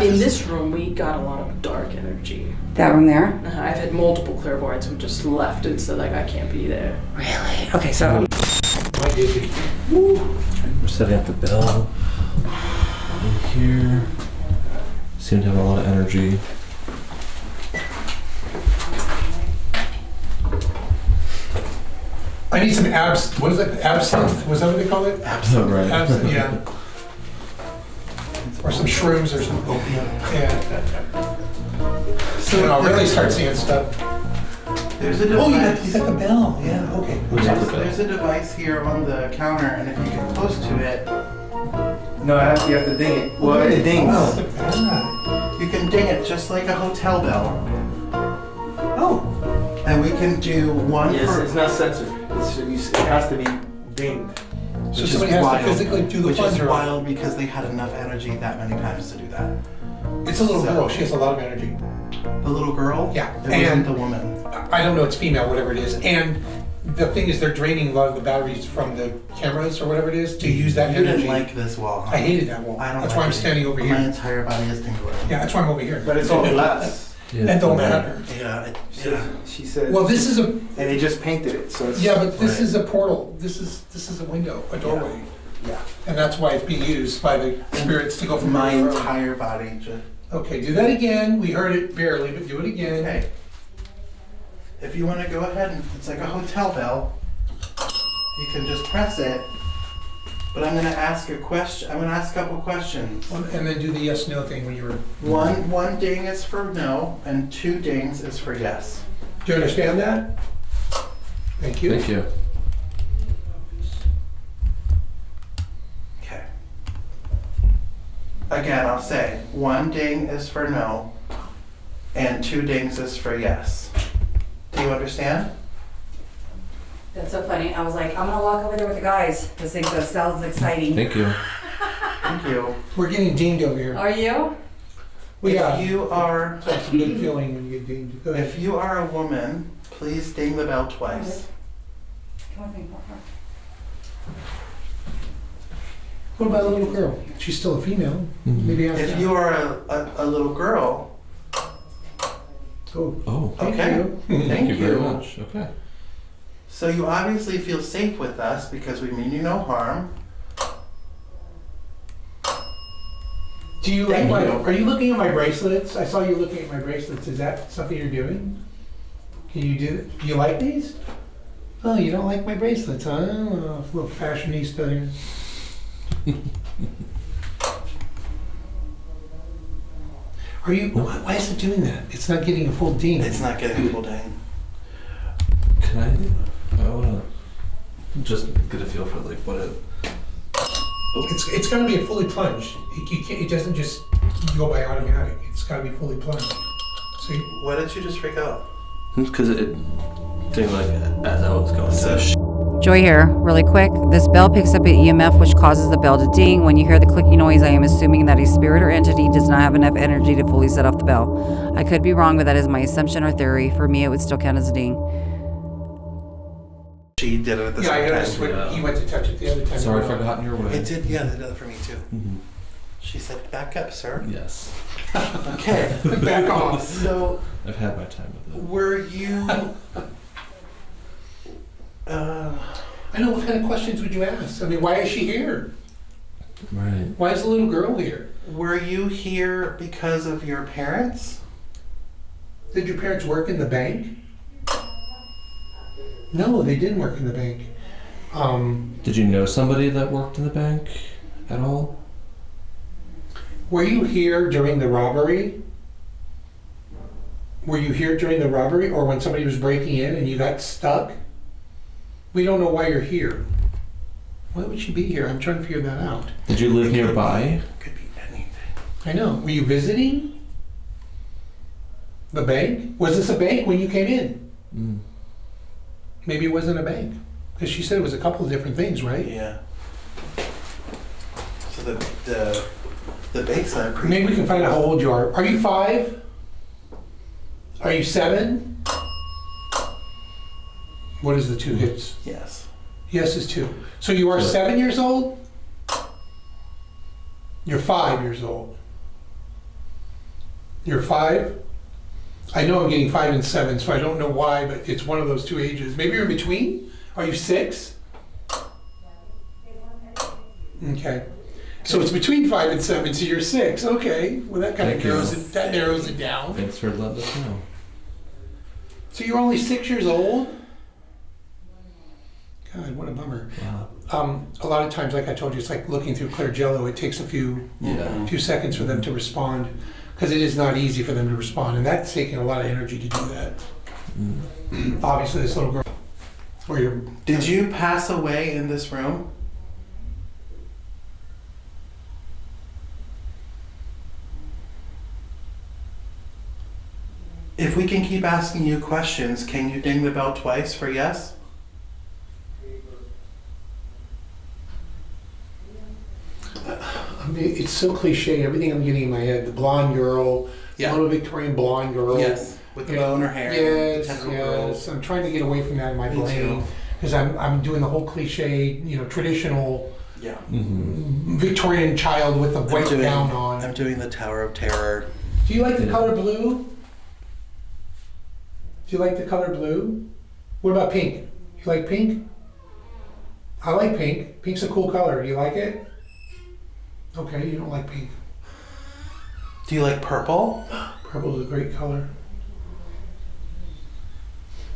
In this room, we got a lot of dark energy. That room there? I've had multiple clairvoyants who just left and said, like, I can't be there. Really? Okay, so We're setting up the bell in here. Seem to have a lot of energy. I need some what is it, absinthe? Was that what they call it? Oh, right. Absinthe, yeah. Or some shrooms or some opium. Yeah. So I'll really start seeing stuff. There's a Oh, device. you got the bell. Yeah, okay. There's a device here on the counter, and if you get close to it, No, you have to ding it. Well, it dings. Oh. you can ding it just like a hotel bell. Oh. And we can do one Yes, for. it's not censored. It has to be dinged. So Which is somebody has wild. to physically do the Which is plunger. wild because they had enough energy that many times to do that. It's a little So- girl. She has a lot of energy. The little girl? Yeah, It and- wasn't the woman. I don't know, it's female, whatever it is. And the thing is, they're draining a lot of the batteries from the cameras or whatever it is to use that You energy. didn't like this wall. I hated that wall. I don't That's like why I'm it. standing over My here. entire body is tingling. Yeah, that's why I'm over here. But it's all glass. Yeah. That don't matter. Yeah, She said. Well, this is a, and they just painted it, so it's. yeah, but this Right. is a portal. This is a window, a doorway. Yeah. And that's why it's being used by the spirits to go from my room to room. entire body just. Okay, do that again. We heard it barely, but do it again. Okay. If you want to go ahead and it's like a hotel bell, you can just press it. But I'm going to ask a question. I'm going to ask a couple questions. And then do the yes/no thing when you were. One ding is for no, and 2 dings is for yes. Do you understand that? Thank you. Thank you. Okay. Again, I'll say 1 ding is for no, and 2 dings is for yes. Do you understand? that's so funny. I was like, I'm gonna walk over there with the guys. This thing sounds exciting. Thank you. Thank you. We're getting dinged over here. Are you? Well, yeah. If you are, That's a good feeling when you get dinged. Go ahead. if you are a woman, please ding the bell twice. Come with me. What about a little girl? She's still a female. Mhm. Maybe ask If her. you are a little girl, Oh, Oh, thank Okay. you. thank you very much. Okay. so you obviously feel safe with us because we mean you no harm. Do you like Thank my, you. are you looking at my bracelets? I saw you looking at my bracelets. Is that something you're doing? Can you do it? Do you like these? Oh, you don't like my bracelets, huh? Oh, a little fashionista here. Are you, why is it doing that? It's not getting a full ding. It's not getting a full ding. Can I wanna just get a feel for like what it. It's gotta be a fully plunged. You can't, it doesn't just go by automatic. It's gotta be fully plunged. So you, Why did you just freak out? Because it did like as I was going. So Joy here, really quick. This bell picks up an EMF which causes the bell to ding. When you hear the clicking noise, I am assuming that a spirit or entity does not have enough energy to fully set off the bell. I could be wrong, but that is my assumption or theory. For me, it would still count as a ding. she did it at the yeah, I same noticed time. when he went to touch it the other time. Sorry if I got in your way. It did, yeah, they did it for me too. Mhm. She said, back up, sir. Yes. Okay. Back off. So, I've had my time with it. were you... I know, what kind of questions would you ask? I mean, why is she here? Right. Why is the little girl here? Were you here because of your parents? Did your parents work in the bank? No, they didn't work in the bank. Did you know somebody that worked in the bank at all? Were you here during the robbery? Were you here during the robbery or when somebody was breaking in and you got stuck? We don't know why you're here. Why would she be here? I'm trying to figure that out. Did you live nearby? Could be anything. I know. Were you visiting? The bank? Was this a bank when you came in? Mm. Maybe it wasn't a bank. Because she said it was a couple of different things, right? Yeah. So the basement. Maybe we can find out how old you are. Are you 5? Are you 7? What is the 2 hits? Yes. Yes is 2. So you are 7 years old? You're 5 years old. You're 5? I know I'm getting 5 and 7, so I don't know why, but it's one of those 2 ages. Maybe you're in between? Are you 6? Okay. So it's between 5 and 7, so you're 6. Okay. Well, that kind of Thank you. narrows it down. Thanks for letting us know. So you're only 6 years old? God, what a bummer. Wow. A lot of times, like I told you, it's like looking through clear jello. It takes a few seconds for them to respond, because it is not easy for them to respond, and that's taking a lot of energy to do that. Obviously, this little girl, or your Did you pass away in this room? If we can keep asking you questions, can you ding the bell twice for yes? I mean, it's so cliche. Everything I'm getting in my head, the blonde girl, Yeah. little Victorian blonde girl. Yes. With the You bow know, in her hair. Yes, the tentacle yes. I'm trying to get away from that in my Me brain, too. because I'm doing the whole cliche, traditional Yeah. Victorian child with the white gown on. I'm doing the Tower of Terror. Do you like the Yeah. color blue? Do you like the color blue? What about pink? You like pink? I like pink. Pink's a cool color. Do you like it? Okay, you don't like pink. Do you like purple? Purple's a great color.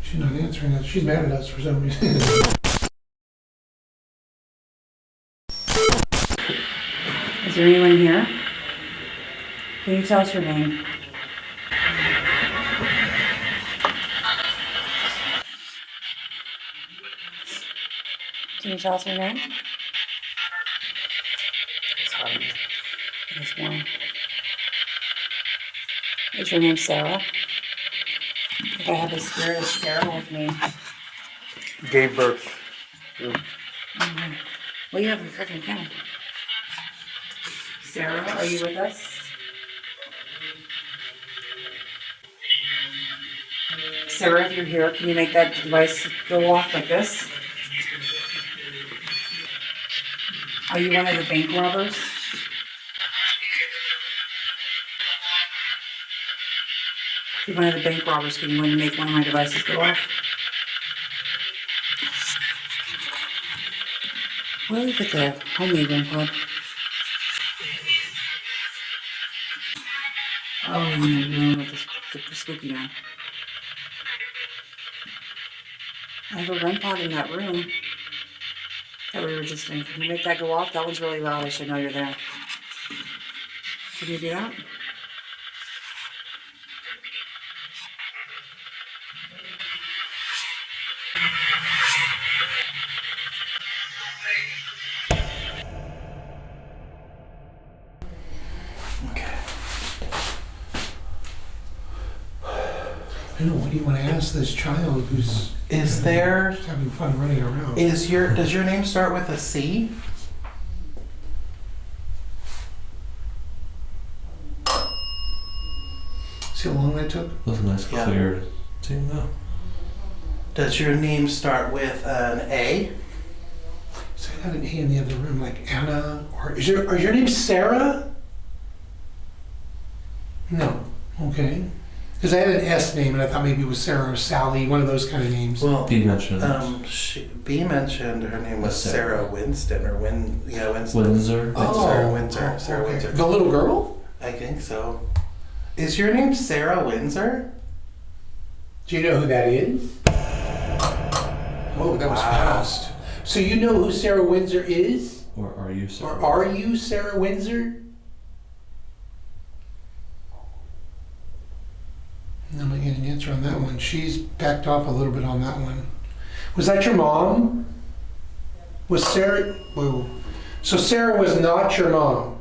She's not answering us. She's mad at us for some reason. Is there anyone here? Can you tell us your name? Can you tell us your name? Sorry. Yes, ma'am. Is your name Sarah? If I have the spirit of Sarah with me. Gave birth. Well, you have a freaking camera. Sarah, are you with us? Sarah, if you're here, can you make that device go off like this? Are you one of the bank robbers? If you're one of the bank robbers, can you make one of my devices go off? Where do we put the homemade Rempod? Oh, in the room with the spooky man. I have a Rempod in that room that we were just in. Can you make that go off? That one's really loud. I should know you're there. Can you do that? Okay. I don't know, what do you want to ask this child who's Is there? having fun running around? Does your name start with a C? See how long that took? That was a nice Yeah. clear thing though. Does your name start with an A? So I got an A in the other room, like Anna, or is your name Sarah? No. Okay. Because I had an S name and I thought maybe it was Sarah or Sally, one of those kind of names. Well, Dee mentioned B mentioned her name was Sarah. Sarah Winston or Winston. Windsor. Windsor. Sarah okay. Windsor. The little girl? I think so. Is your name Sarah Windsor? Do you know who that is? Oh, that was Wow. fast. So you know who Sarah Windsor is? Or are you Or Sarah? are you Sarah Windsor? I'm not getting an answer on that one. She's backed off a little bit on that one. Was that your mom? Was Sarah? Whoa. So Sarah was not your mom.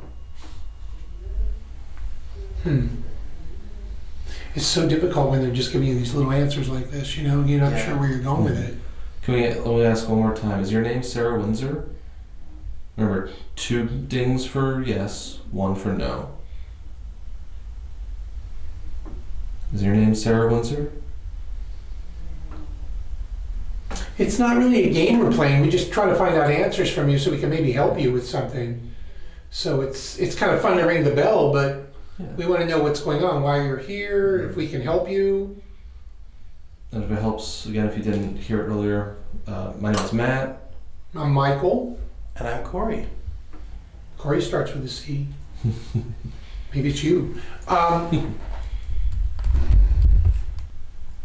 it's so difficult when they're just giving you these little answers like this, you know, you're not Yeah. sure where you're going with it. Let me ask one more time. Is your name Sarah Windsor? Remember, 2 dings for yes, 1 for no. Is your name Sarah Windsor? It's not really a game we're playing. We just try to find out answers from you so we can maybe help you with something. So it's kind of fun to ring the bell, but Yeah. we want to know what's going on, why you're here, if we can help you. And if it helps, again, if you didn't hear it earlier, my name is Matt. I'm Michael. And I'm Corey. Corey starts with a C. Maybe it's you.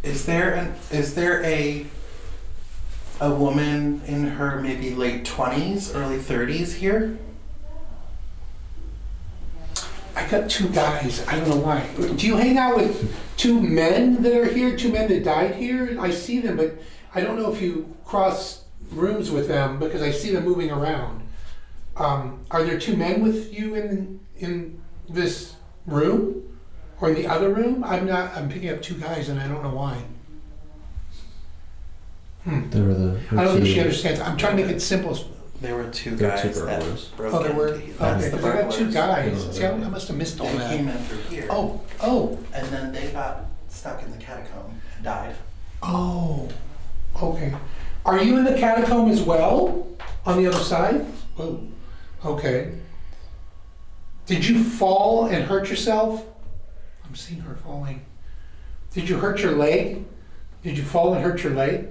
Is there a woman in her maybe late 20s, early 30s here? I got 2 guys. I don't know why. Do you hang out with 2 men that are here? 2 men that died here? I see them, but I don't know if you cross rooms with them because I see them moving around. Are there 2 men with you in this room or in the other room? I'm picking up 2 guys and I don't know why. There were the. I don't think she understands. I'm trying to make it simple. There were 2 There were guys 2 that burglars. broke Oh, there were? into that's Okay, the because I got 2 burglars. guys. See, I must have missed all They that. came in through here. Oh, And then they got stuck in the catacomb and died. okay. Are you in the catacomb as well? On the other side? Oh, okay. Did you fall and hurt yourself? I'm seeing her falling. Did you hurt your leg? Did you fall and hurt your leg?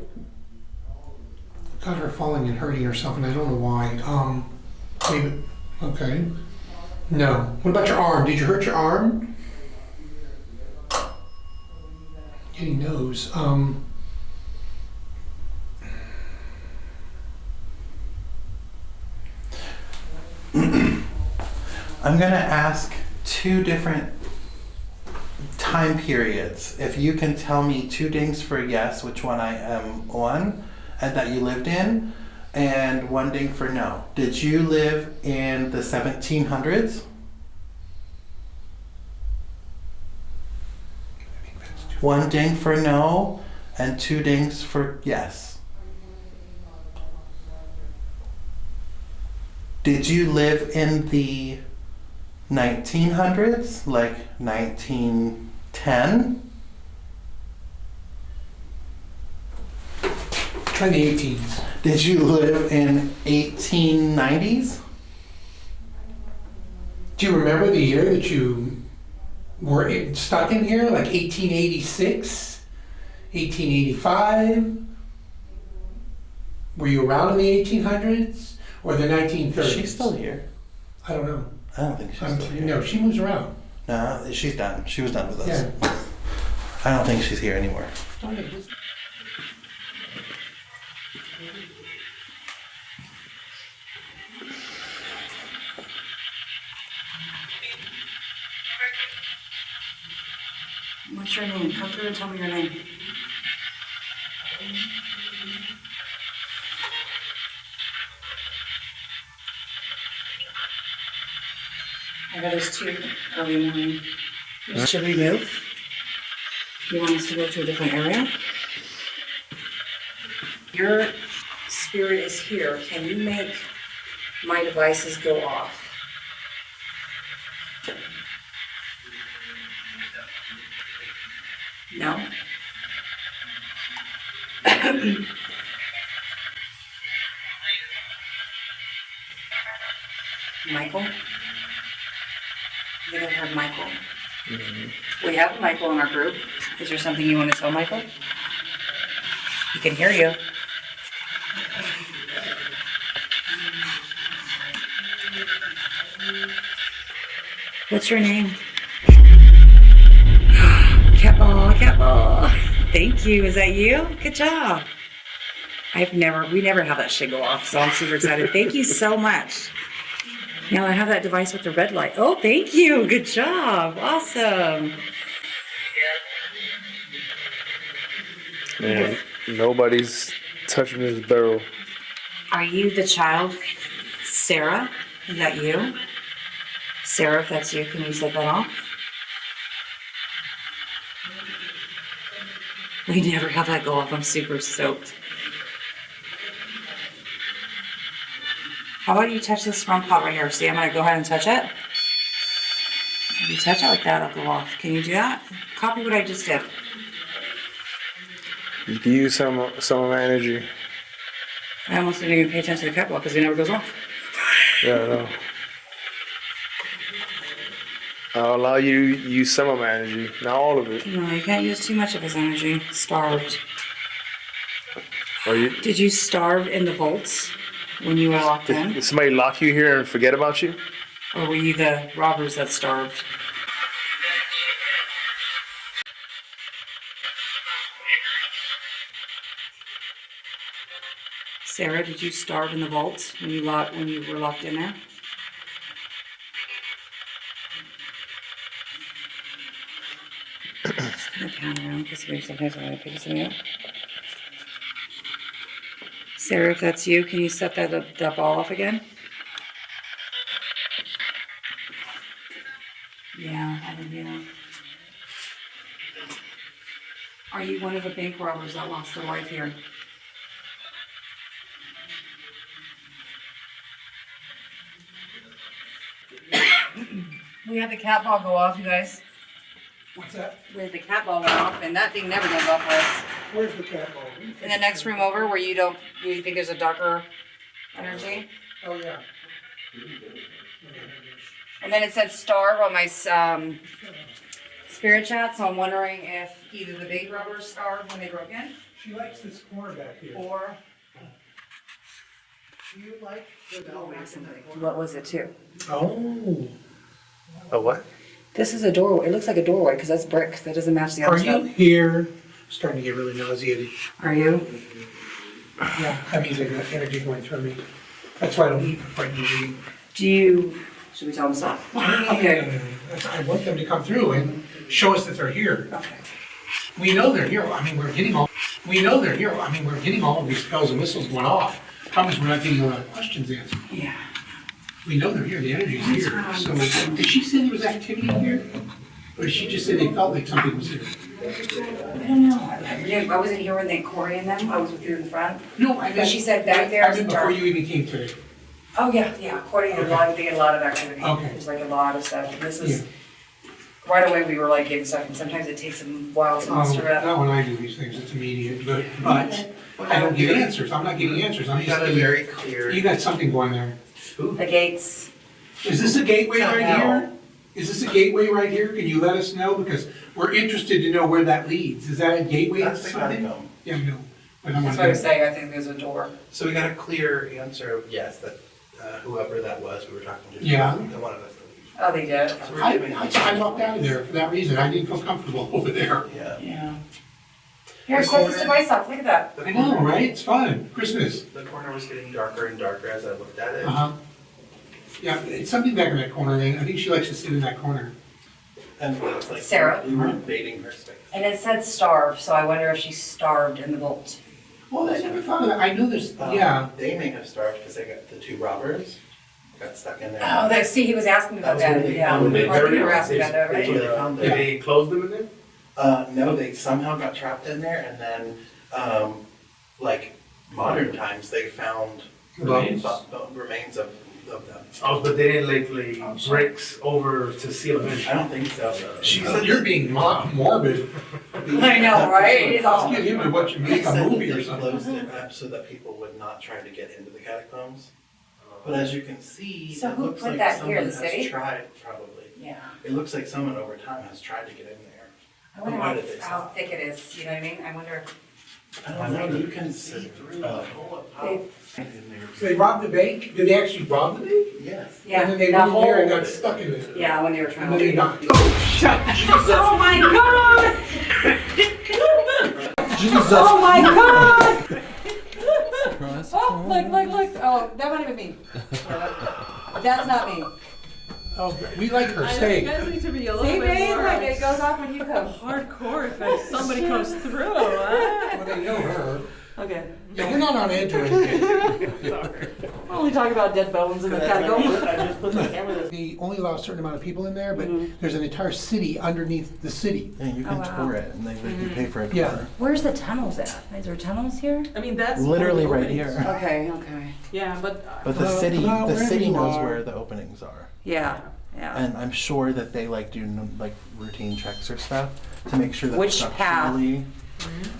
Got her falling and hurting herself, and I don't know why. Maybe. Okay. No. What about your arm? Did you hurt your arm? Getting nose. I'm gonna ask 2 different time periods. If you can tell me 2 dings for yes, which one I am on, and that you lived in, and 1 ding for no. Did you live in the 1700s? 1 ding for no, and 2 dings for yes. Did you live in the 1900s, like 1910? Try the 18s. Did you live in 1890s? Do you remember the year that you were stuck in here? Like 1886? 1885? Were you around in the 1800s? Or the 1930s? She's still here. I don't know. I don't think she's still here. No, she moves around. No, she's done. She was done with us. Yeah. I don't think she's here anymore. What's your name? Come through and tell me your name. I got us 2 early morning. Should we move? You want us to go to a different area? Your spirit is here. Can you make my devices go off? No? Michael? I think I've heard Michael. We have Michael in our group. Is there something you want to tell Michael? He can hear you. What's your name? Catball, Catball. Thank you. Is that you? Good job. We never have that shit go off, so I'm super excited. Thank you so much. Now I have that device with the red light. Oh, thank you. Good job. Awesome. Man, nobody's touching this barrel. Are you the child, Sarah? Is that you? Sarah, if that's you, can you set that off? We never have that go off. I'm super stoked. How about you touch this Rempod right here? See, I'm gonna go ahead and touch it. If you touch it like that, it'll go off. Can you do that? Copy what I just did. You can use some of my energy. I almost didn't even pay attention to the catwalk because it never goes off. Yeah, I know. I'll allow you to use some of my energy, not all of it. No, you can't use too much of his energy. Starved. Or you, Did you starve in the vaults when you were locked in? did somebody lock you here and forget about you? Or were you the robbers that starved? Sarah, did you starve in the vaults when you were locked in there? Just gonna pan around because we sometimes want to pick something up. Sarah, if that's you, can you set that ball off again? Yeah, I didn't, Are you one of the bank robbers that lost their wife here? We had the cat ball go off, you guys. What's that? We had the cat ball went off, and that thing never goes off for us. Where's the cat ball? In the next room over, where you think there's a darker energy. Oh, yeah. And then it said starve on my spirit chat, so I'm wondering if either the bank robbers starved when they broke in, She likes this corner back here. or Do you like the doorway? what was it too? Oh. A what? This is a doorway. It looks like a doorway because that's brick. That doesn't match the other Are stuff. you here? I'm starting to get really nauseated. Are you? Yeah, that means I got energy going through me. That's why I don't eat before I usually eat. Should we tell them to stop? Okay. I want them to come through and show us that they're here. Okay. We know they're here. I mean, we're getting all of these bells and whistles going off. Problem is, we're not getting a lot of questions answered. Yeah. We know they're here, the energy's here. So, did she say there was activity here? Or did she just say they felt like something was here? I don't know. I wasn't here when they Corey and them. I was with you in the front. No, I meant. She said back there I is meant before dark. you even came today. Oh, yeah. Corey did they did a lot of activity. Okay. There's like a lot of stuff. This is, right away we were like getting stuff, and sometimes it takes them a while to muster it up. Not when I do these things, it's immediate, but I don't get answers. I'm not getting answers. I'm You just got a getting, very clear. you got something going there. The gates. Is this a gateway right No. here? Is this a gateway right here? Can you let us know? Because we're interested to know where that leads. Is that a gateway to That's the something? catacomb. Yeah, I know. But I'm That's not what I was saying. I think there's a door. So we got a clear answer of yes, that whoever that was we were talking to. Yeah. They wanted us to leave. Oh, they did? So we're giving. I walked out of there for that reason. I didn't feel comfortable over there. Yeah. Yeah. Here, set this device up. Look at that. The I know, corner- right? It's fun. Christmas. The corner was getting darker and darker as I looked at it. Uh-huh. Yeah, it's something back in that corner. I think she likes to sit in that corner. And it's like Sarah? we were invading her space. And it said starve, so I wonder if she starved in the vault. Well, I never thought of that. I know there's, Um, yeah. They may have starved because they got the two robbers got stuck in there. Oh, see, he was asking me about That's where that. they Yeah. found I it. think you were asking about that, That's where right? they found Yeah. it. They closed them in there? No, they somehow got trapped in there, and then, like modern times, they found Remains? remains of them. Oh, but they didn't lay bricks over to seal them in. I don't think so. She said, you're being morbid. I know, right? It's I'll all. get him to watch you They make a said movie that or they something. closed it up so that people would not try to get into the catacombs. But as you can see, So it who looks put like that someone here, the has city? tried, probably. Yeah. It looks like someone over time has tried to get in there. I wonder Why did they how stop? thick it is, you know what I mean? I wonder. I don't know, you can see through the whole They- So they robbed the bank? Did they actually rob the bank? Yes. Yeah, And then they the went in there and whole, got stuck in it. yeah, when they were And trying then they to. knocked. Oh, shut Jesus! Oh my god! Jesus! Oh my god! Surprise, Oh, look. Oh, that might have been me. That's not me. Oh, we like her I know you steak. guys need to be a little See, bit babe, more like it goes off when you come. hardcore if somebody comes through. Well, they know her. Okay. Yeah, we're not on edge or anything. We're only talking about dead bones in the catacomb. I just put the camera there. They only allow a certain amount of people in there, but Mm-hmm. there's an entire city underneath the city. Yeah, you can Oh, wow. tour it and they you pay for a tour. Yeah. Where's the tunnels at? Is there tunnels here? I mean, that's Literally one of right the openings. here. Okay, okay. Yeah, but But the Well, city, well, the wherever city you knows are. where the openings are. Yeah, yeah. And I'm sure that they like do like routine checks or stuff to make sure that Which path? structurally.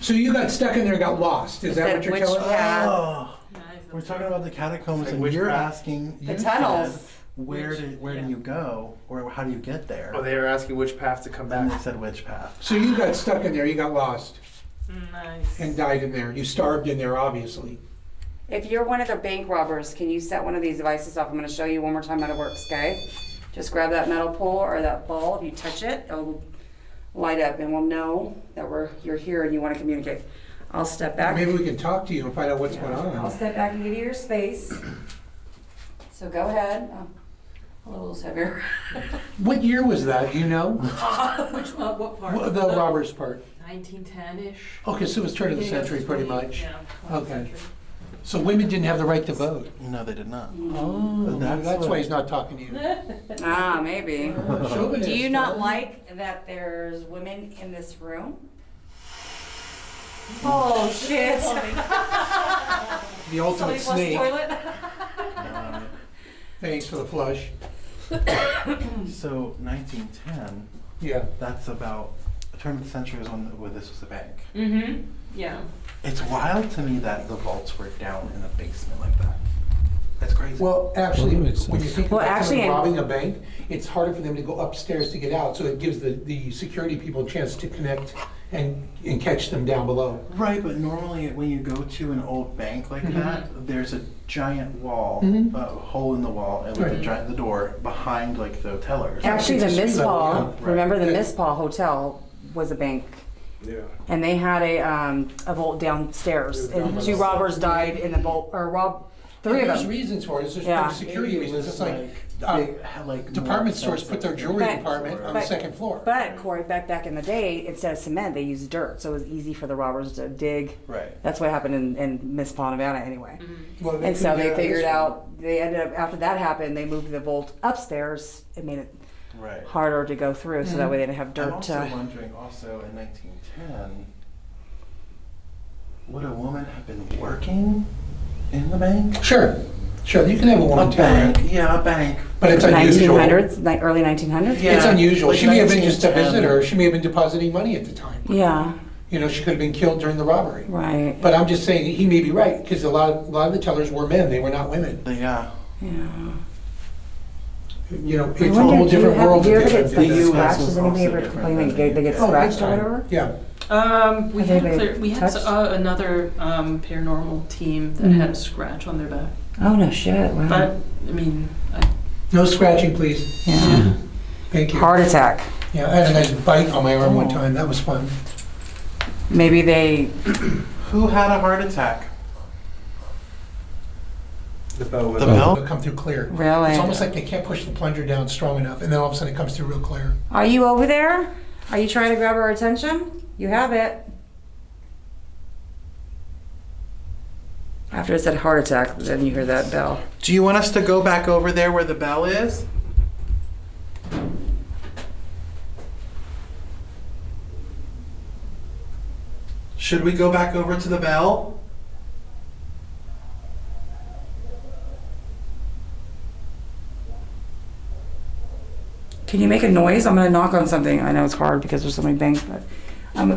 So you got stuck in there and got lost. Is It that said what you're which telling me? path? Oh, Nice. we're talking about the catacombs, Like and which you're path? asking The you tunnels. said, where do you go, or how do you get there? Oh, they were asking which path to come And back. they said which path. So you got stuck in there, you got lost Nice. and died in there. You starved in there, obviously. If you're one of the bank robbers, can you set one of these devices off? I'm gonna show you one more time how it works, okay? Just grab that metal pole or that ball. If you touch it, it'll light up and we'll know that you're here and you wanna communicate. I'll step back. Maybe we can talk to you and find out what's going I'll on. step back and give you your space. So go ahead. A little heavier. What year was that, do you know? Which what part? The robbers part. 1910-ish. Okay, so it was turn of the century pretty much. Yeah. 20th Okay. century. So women didn't have the right to vote. No, they did not. Oh, That's that's what- why he's not talking to you. Ah, maybe. Chauvinist, Do you not huh? like that there's women in this room? Oh, shit. The ultimate snake. toilet? Um, Thanks for the flush. so 1910, Yeah. that's about turn of the century was when this was the bank. Mm-hmm. Yeah. It's wild to me that the vaults were down in a basement like that. That's crazy. Well, actually, Well, that makes when you sense. think Well, about actually, someone robbing a bank, it's harder for them to go upstairs to get out, so it gives the security people a chance to connect and catch them down below. Right, but normally when you go to an old bank like that, there's a giant wall, Mhm. a hole in the wall, and with Right. the door behind like the tellers. Actually, the It's a Miss street level, Paul, yeah. remember the Right. Miss Paul Hotel was a bank. Yeah. And they had a vault downstairs, and two robbers died in the vault, or three of There's them. reasons for it, there's Yeah. security reasons, it's like, they had, like department more stores put their expensive- jewelry But- department on the but- second floor. But Corey, back in the day, instead of cement, they used dirt, so it was easy for the robbers to dig. Right. That's what happened in Miss Paul, Nevada, anyway. Well, And so couldn't they get figured this out, they ended up, after that happened, they moved the vault upstairs. It made it Right. harder to go through, so that way they didn't have I'm dirt also to. wondering, also in 1910, would a woman have been working in the bank? one. Sure, you can have a woman A teller, bank, yeah, a bank. but it's unusual. 1900s, early 1900s? Yeah. It's unusual, like she may have been just a 1910. visitor, she may have been depositing money at the time. Yeah, You know, she could have been killed during the robbery. right, But I'm just saying, he may be right, because a lot of the tellers were men, they were not women. Yeah. yeah. You know, I it's a wonder, whole different world. Do you ever that get they The have. US scratched? was Does anybody also ever different complain than they get Oh, big scratched or time. whatever? Yeah. We Has had anybody we had touched? another paranormal team that had a scratch on their back. Oh, no shit, wow. But I mean, No scratching, please. Yeah. Thank you. Heart attack. Yeah, I had a nice bite on my arm one time, that was fun. Maybe they, Who had a heart attack? The bell was The bell? It'll come through clear. really? It's almost like they can't push the plunger down strong enough, and then all of a sudden it comes through real clear. Are you over there? Are you trying to grab our attention? You have it. After it said heart attack, then you hear that bell. Do you want us to go back over there where the bell is? Should we go back over to the bell? Can you make a noise? I'm gonna knock on something. I know it's hard because there's so many banks, but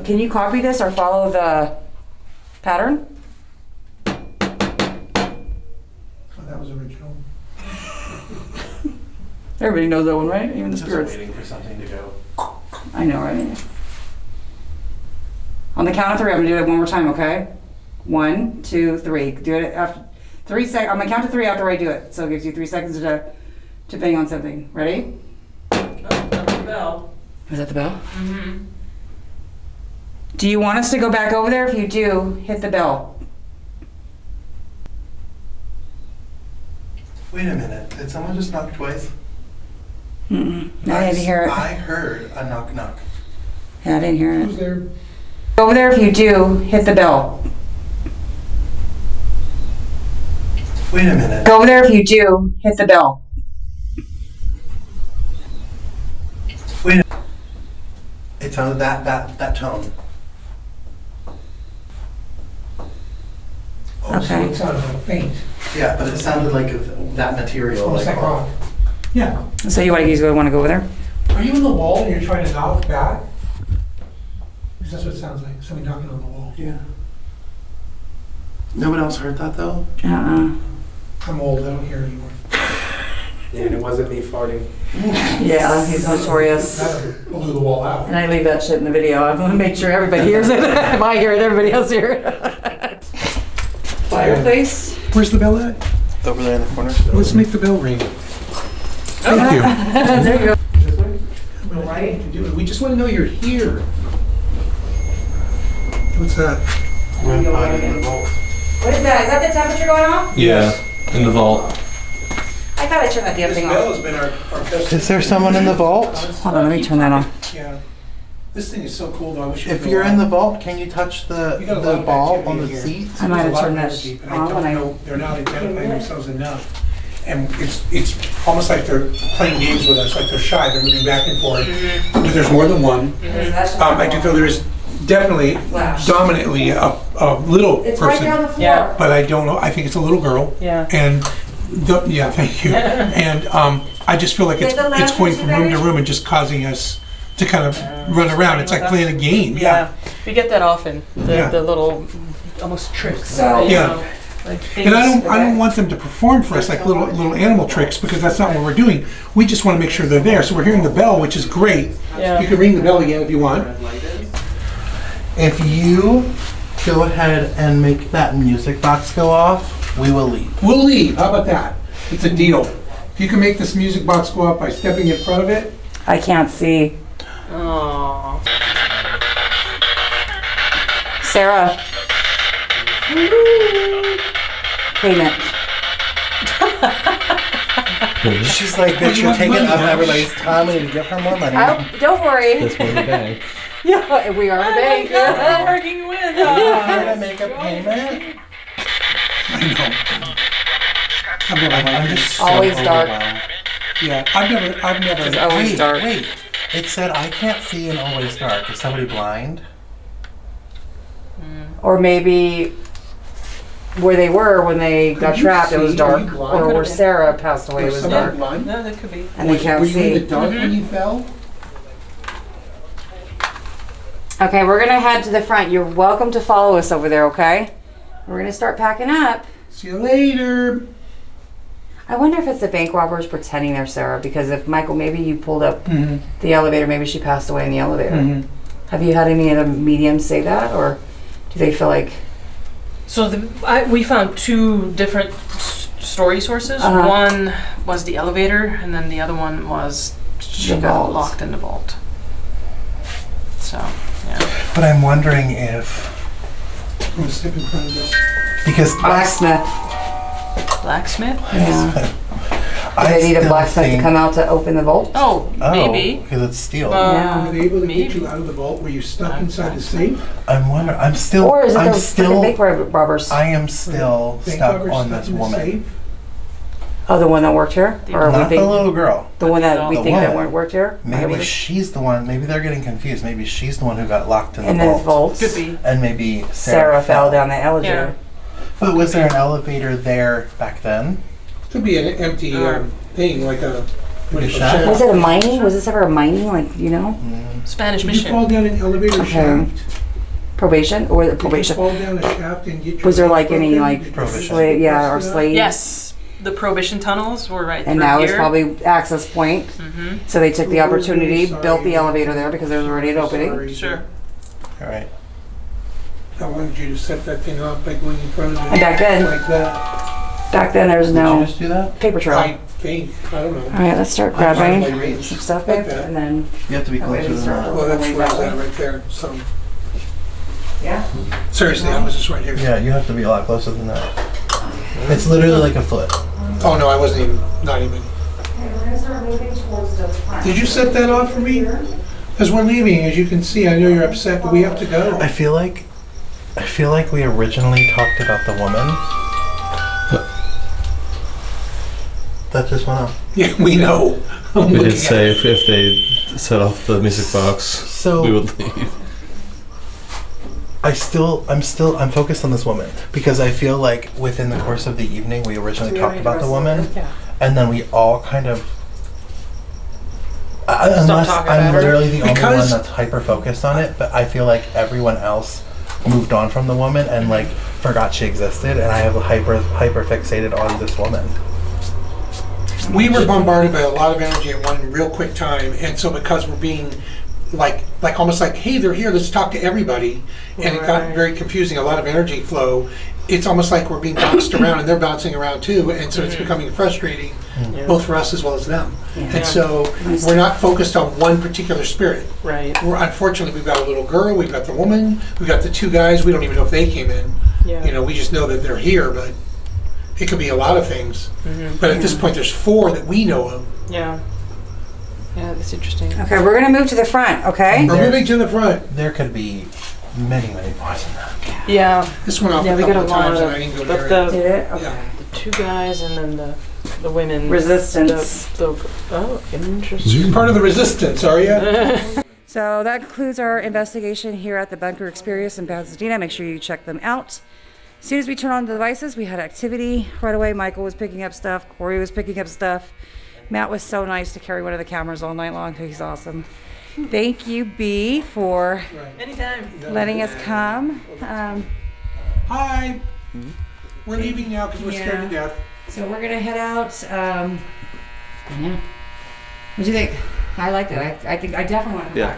can you copy this or follow the pattern? Oh, that was original. Everybody knows that one, right? Even the Just spirits. waiting for something to go. I know, right? On the count of three, I'm gonna do it one more time, okay? 1, 2, 3. Do it after 3 seconds. I'm gonna count to 3 after I do it, so it gives you 3 seconds to bang on something. Ready? oh, that's the bell. Was that the bell? Mm-hmm. Do you want us to go back over there? If you do, hit the bell. Wait a minute. Did someone just knock twice? Mm-mm. I didn't hear it. I heard a knock knock. Yeah, I didn't hear Who's it. there? Over there, if you do, hit the bell. Wait a minute. Go over there. If you do, hit the bell. It sounded that tone. Okay. It sounded a little faint. Yeah, but it sounded like that material. Almost like rock. Yeah. So you want to go over there? Are you in the wall and you're trying to knock back? Because that's what it sounds like, somebody knocking on the wall. Yeah. No one else heard that though? I'm old, I don't hear anymore. Yeah, and it wasn't me farting. Yeah, he's notorious. That blew the wall out. And I leave that shit in the video. I want to make sure everybody hears it. If I hear it, everybody else hears it. Fireplace. Where's the bell at? Over there in the corner. Let's make the bell ring. Thank you. There you go. Right. We just want to know you're here. What's that? Rempod in the vault. What is that? Is that the temperature going off? Yeah, in the vault. I thought I turned that damn This thing bell off. has been our best. Is there someone in the vault? Hold on, let me turn that on. Yeah. This thing is so cool though. I wish it If would go you're in the off. vault, can you touch You got a lot the of ball activity on in the here. seat? I might have There's a lot turned of that energy, and on I when I- don't know, they're not identifying themselves enough. And it's almost like they're playing games with us, like they're shy, they're moving back and forth. But there's more than one. I do feel there is definitely dominantly a little It's right person. there on the floor. Yeah. But I don't know, I think it's a little girl. Yeah. And, yeah, thank you. And I just feel like it's going from room to room and just causing us to kind of run around. It's like playing a game, yeah. We get that often. Yeah. The little almost tricks. So- you Yeah. know, like And I things- don't want them to perform for us like little animal tricks, because that's not what we're doing. We just want to make sure they're there. So we're hearing the bell, which is great. Yeah. You can ring the bell again if you want. If you go ahead and make that music box go off, we will leave. We'll leave. How about that? It's a deal. If you can make this music box go up by stepping in front of it, I can't see. Aw. Sarah. Payment. She's like, bitch, you're taking up everybody's time. We need to give her more money. Don't worry. This one in the bank. Yeah, we are in the bank. I'm working with Here to make a payment. I'm just so Always dark. overwhelmed. yeah. I've never. It's always Wait, dark. wait. It said I can't see and always dark. Is somebody blind? Or maybe where they were when they got Could you trapped, it was see? dark. Are you blind? Or where Sarah passed away, it Was was someone dark. blind? No, that could be. And they can't Were you in the see. dark when you fell? Okay, we're gonna head to the front. You're welcome to follow us over there, okay? We're gonna start packing up. See you later. I wonder if it's the bank robbers pretending they're Sarah, because if Michael, maybe you pulled up Mm-hmm. the elevator, maybe she passed away in the elevator. Mhm. Have you had any of the mediums say that, or do they feel like? So we found two different story sources. Uh-huh. One was the elevator, and then the other one was she The got vault. locked in the vault. So, yeah. But I'm wondering if I'm gonna step in front of this. because Blacksmith. Blacksmith? Yeah. Do they need a blacksmith to come out to open the vault? Oh, maybe. because it's steel. Yeah. Are they able to get Maybe. you out of the vault? Were you stuck inside the safe? I'm wondering. I'm still. Or is it I'm those freaking still. bank robbers? I am still Bank stuck robbers on stuck this in the woman. safe? Oh, the one that worked here, or we Not the think little girl. the one that we The think that woman. worked here? Maybe she's the one. Maybe they're getting confused. Maybe she's the one who got locked in in the the vault. vaults. Could be. And maybe Sarah fell down the elevator. But was there an elevator there back then? Could be an empty thing, like a what do you call shack? it, Was it a mining? Was this ever a mining? Like, you know, Spanish Did you fall mission. down an elevator Okay. shaft? probation or the Did you probation? fall down a shaft and get your Was there legs like any broken? like Did you Prohibition. slave? Yeah, or bust it up? slave? Yes, the prohibition tunnels were right And through that was here. probably access point. Mm-hmm. So they took the We're opportunity, really built the sorry. elevator there because there was already an opening. Sorry. Sure. All right. I wanted you to set that thing up by going in front of it. And back then- Like that. Back then, there was Did no you just do that? paper trail. I think, I don't know. All right, let's start Like grabbing range. some stuff, Like babe, that. and then You have to be That way closer we than start that. Well, that's Way where I that was way. at right there, so. yeah. Seriously, I was just right here. Yeah, you have to be a lot closer than that. It's literally like a foot. Oh, no, I wasn't even, not even. We're gonna start moving towards the front. Did you set that off for me? Because we're leaving, as you can see. I know you're upset, but we have to go. I feel like we originally talked about the woman. that just went off. Yeah, we know. I'm We looking did at say it. if they set off the music box, So- we would leave. I'm focused on this woman because I feel like within the course of the evening we originally talked about the woman, and then we all kind of. Unless talking I'm about her. literally the only one Because- that's hyper focused on it, but I feel like everyone else moved on from the woman and like forgot she existed, and I have hyper fixated on this woman. We were bombarded by a lot of energy at one real quick time, and so because we're being like almost like, hey, they're here, let's talk to everybody, and it got Right. very confusing, a lot of energy flow. It's almost like we're being bounced around and they're bouncing around too, and so it's becoming frustrating, Yeah. both for us as well as them. Yeah. And so we're not focused on one particular spirit. Right. Unfortunately, we've got a little girl, we've got the woman, we've got the two guys, we don't even know if they came in. Yeah. You know, we just know that they're here, but it could be a lot of things. But at this point, there's 4 that we know of. Yeah. Yeah, that's interesting. Okay, we're gonna move to the front, okay? We're moving to the front. There could be many more than that. Yeah. This went off Yeah, a we got couple a of lot times of, and I didn't go but near it. Did it? Okay. Yeah. the 2 guys and then the women. Resistance. Oh, interesting. Part of the resistance, are you? So that concludes our investigation here at the Bunker Experience in Pasadena. Make sure you check them out. As soon as we turn on the devices, we had activity right away. Michael was picking up stuff. Corey was picking up stuff. Matt was so nice to carry one of the cameras all night long. He's awesome. Thank you, B, for Anytime. letting us come. Hi. We're leaving now because we're scared to death. So we're gonna head out. Yeah. What do you think? I liked it. I think I definitely want to come Yeah.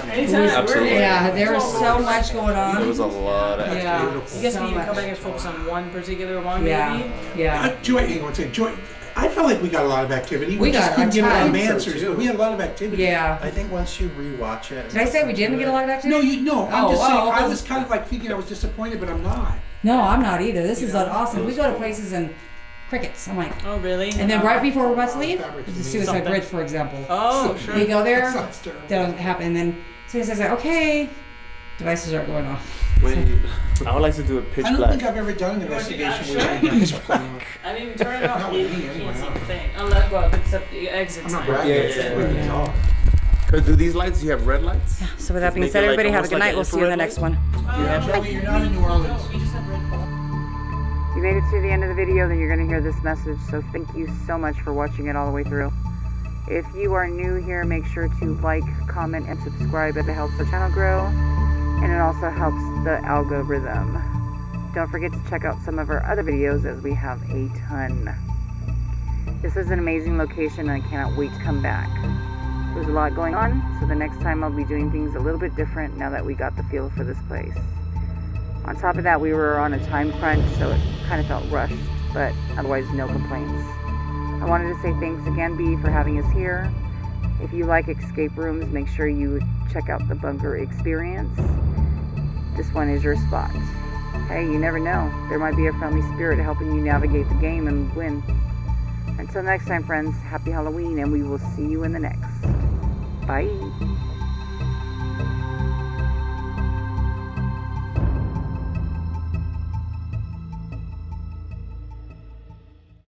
back. Anytime. Absolutely. Yeah, there was so much going There on. was a lot of Yeah. You guys So can even much. come back and focus on one particular one, Yeah. maybe. Yeah. Joy, hang on one second. Joy, I felt like we got a lot of activity. We just got couldn't a give a lot ton. of I think so, answers, too. but we had a lot of activity. Yeah. I think once you rewatch it. Did I say we didn't get a lot of activity? No, I'm Oh, just saying, oh, I oh. was kind of like thinking I was disappointed, but I'm not. No, I'm not either. This is awesome. We go to places and crickets. I'm like, Oh, really? and then right before we're about to leave, Fabric the to me. Suicide Something. Bridge, for example. Oh, sure. We go there, Sounds terrible. that doesn't happen. And then as soon as I say, okay, devices are going off. I would like to do a pitch I don't black. think I've ever done an investigation sure. with pitch black. I mean, turn it off. Not You with me, can't anyway, see no. the thing. Unless, well, except the exit I'm not sign. bragging. Yeah. Yeah. Cause do these lights? You have red lights. So with that being Make said, it like everybody have a almost good like night. an We'll see you in the infrared next light? one. Joey, you're not in New Orleans. We just have red ball. You made it to the end of the video, then you're going to hear this message. So thank you so much for watching it all the way through. If you are new here, make sure to like, comment, and subscribe. It helps the channel grow, and it also helps the algorithm. Don't forget to check out some of our other videos, as we have a ton. This is an amazing location, and I cannot wait to come back. There's a lot going on, so the next time I'll be doing things a little bit different now that we got the feel for this place. On top of that, we were on a time crunch, so it kind of felt rushed, but otherwise no complaints. I wanted to say thanks again, B, for having us here. If you like escape rooms, make sure you check out the Bunker Experience. This one is your spot. Hey, you never know. There might be a friendly spirit helping you navigate the game and win. Until next time, friends, happy Halloween, and we will see you in the next. Bye.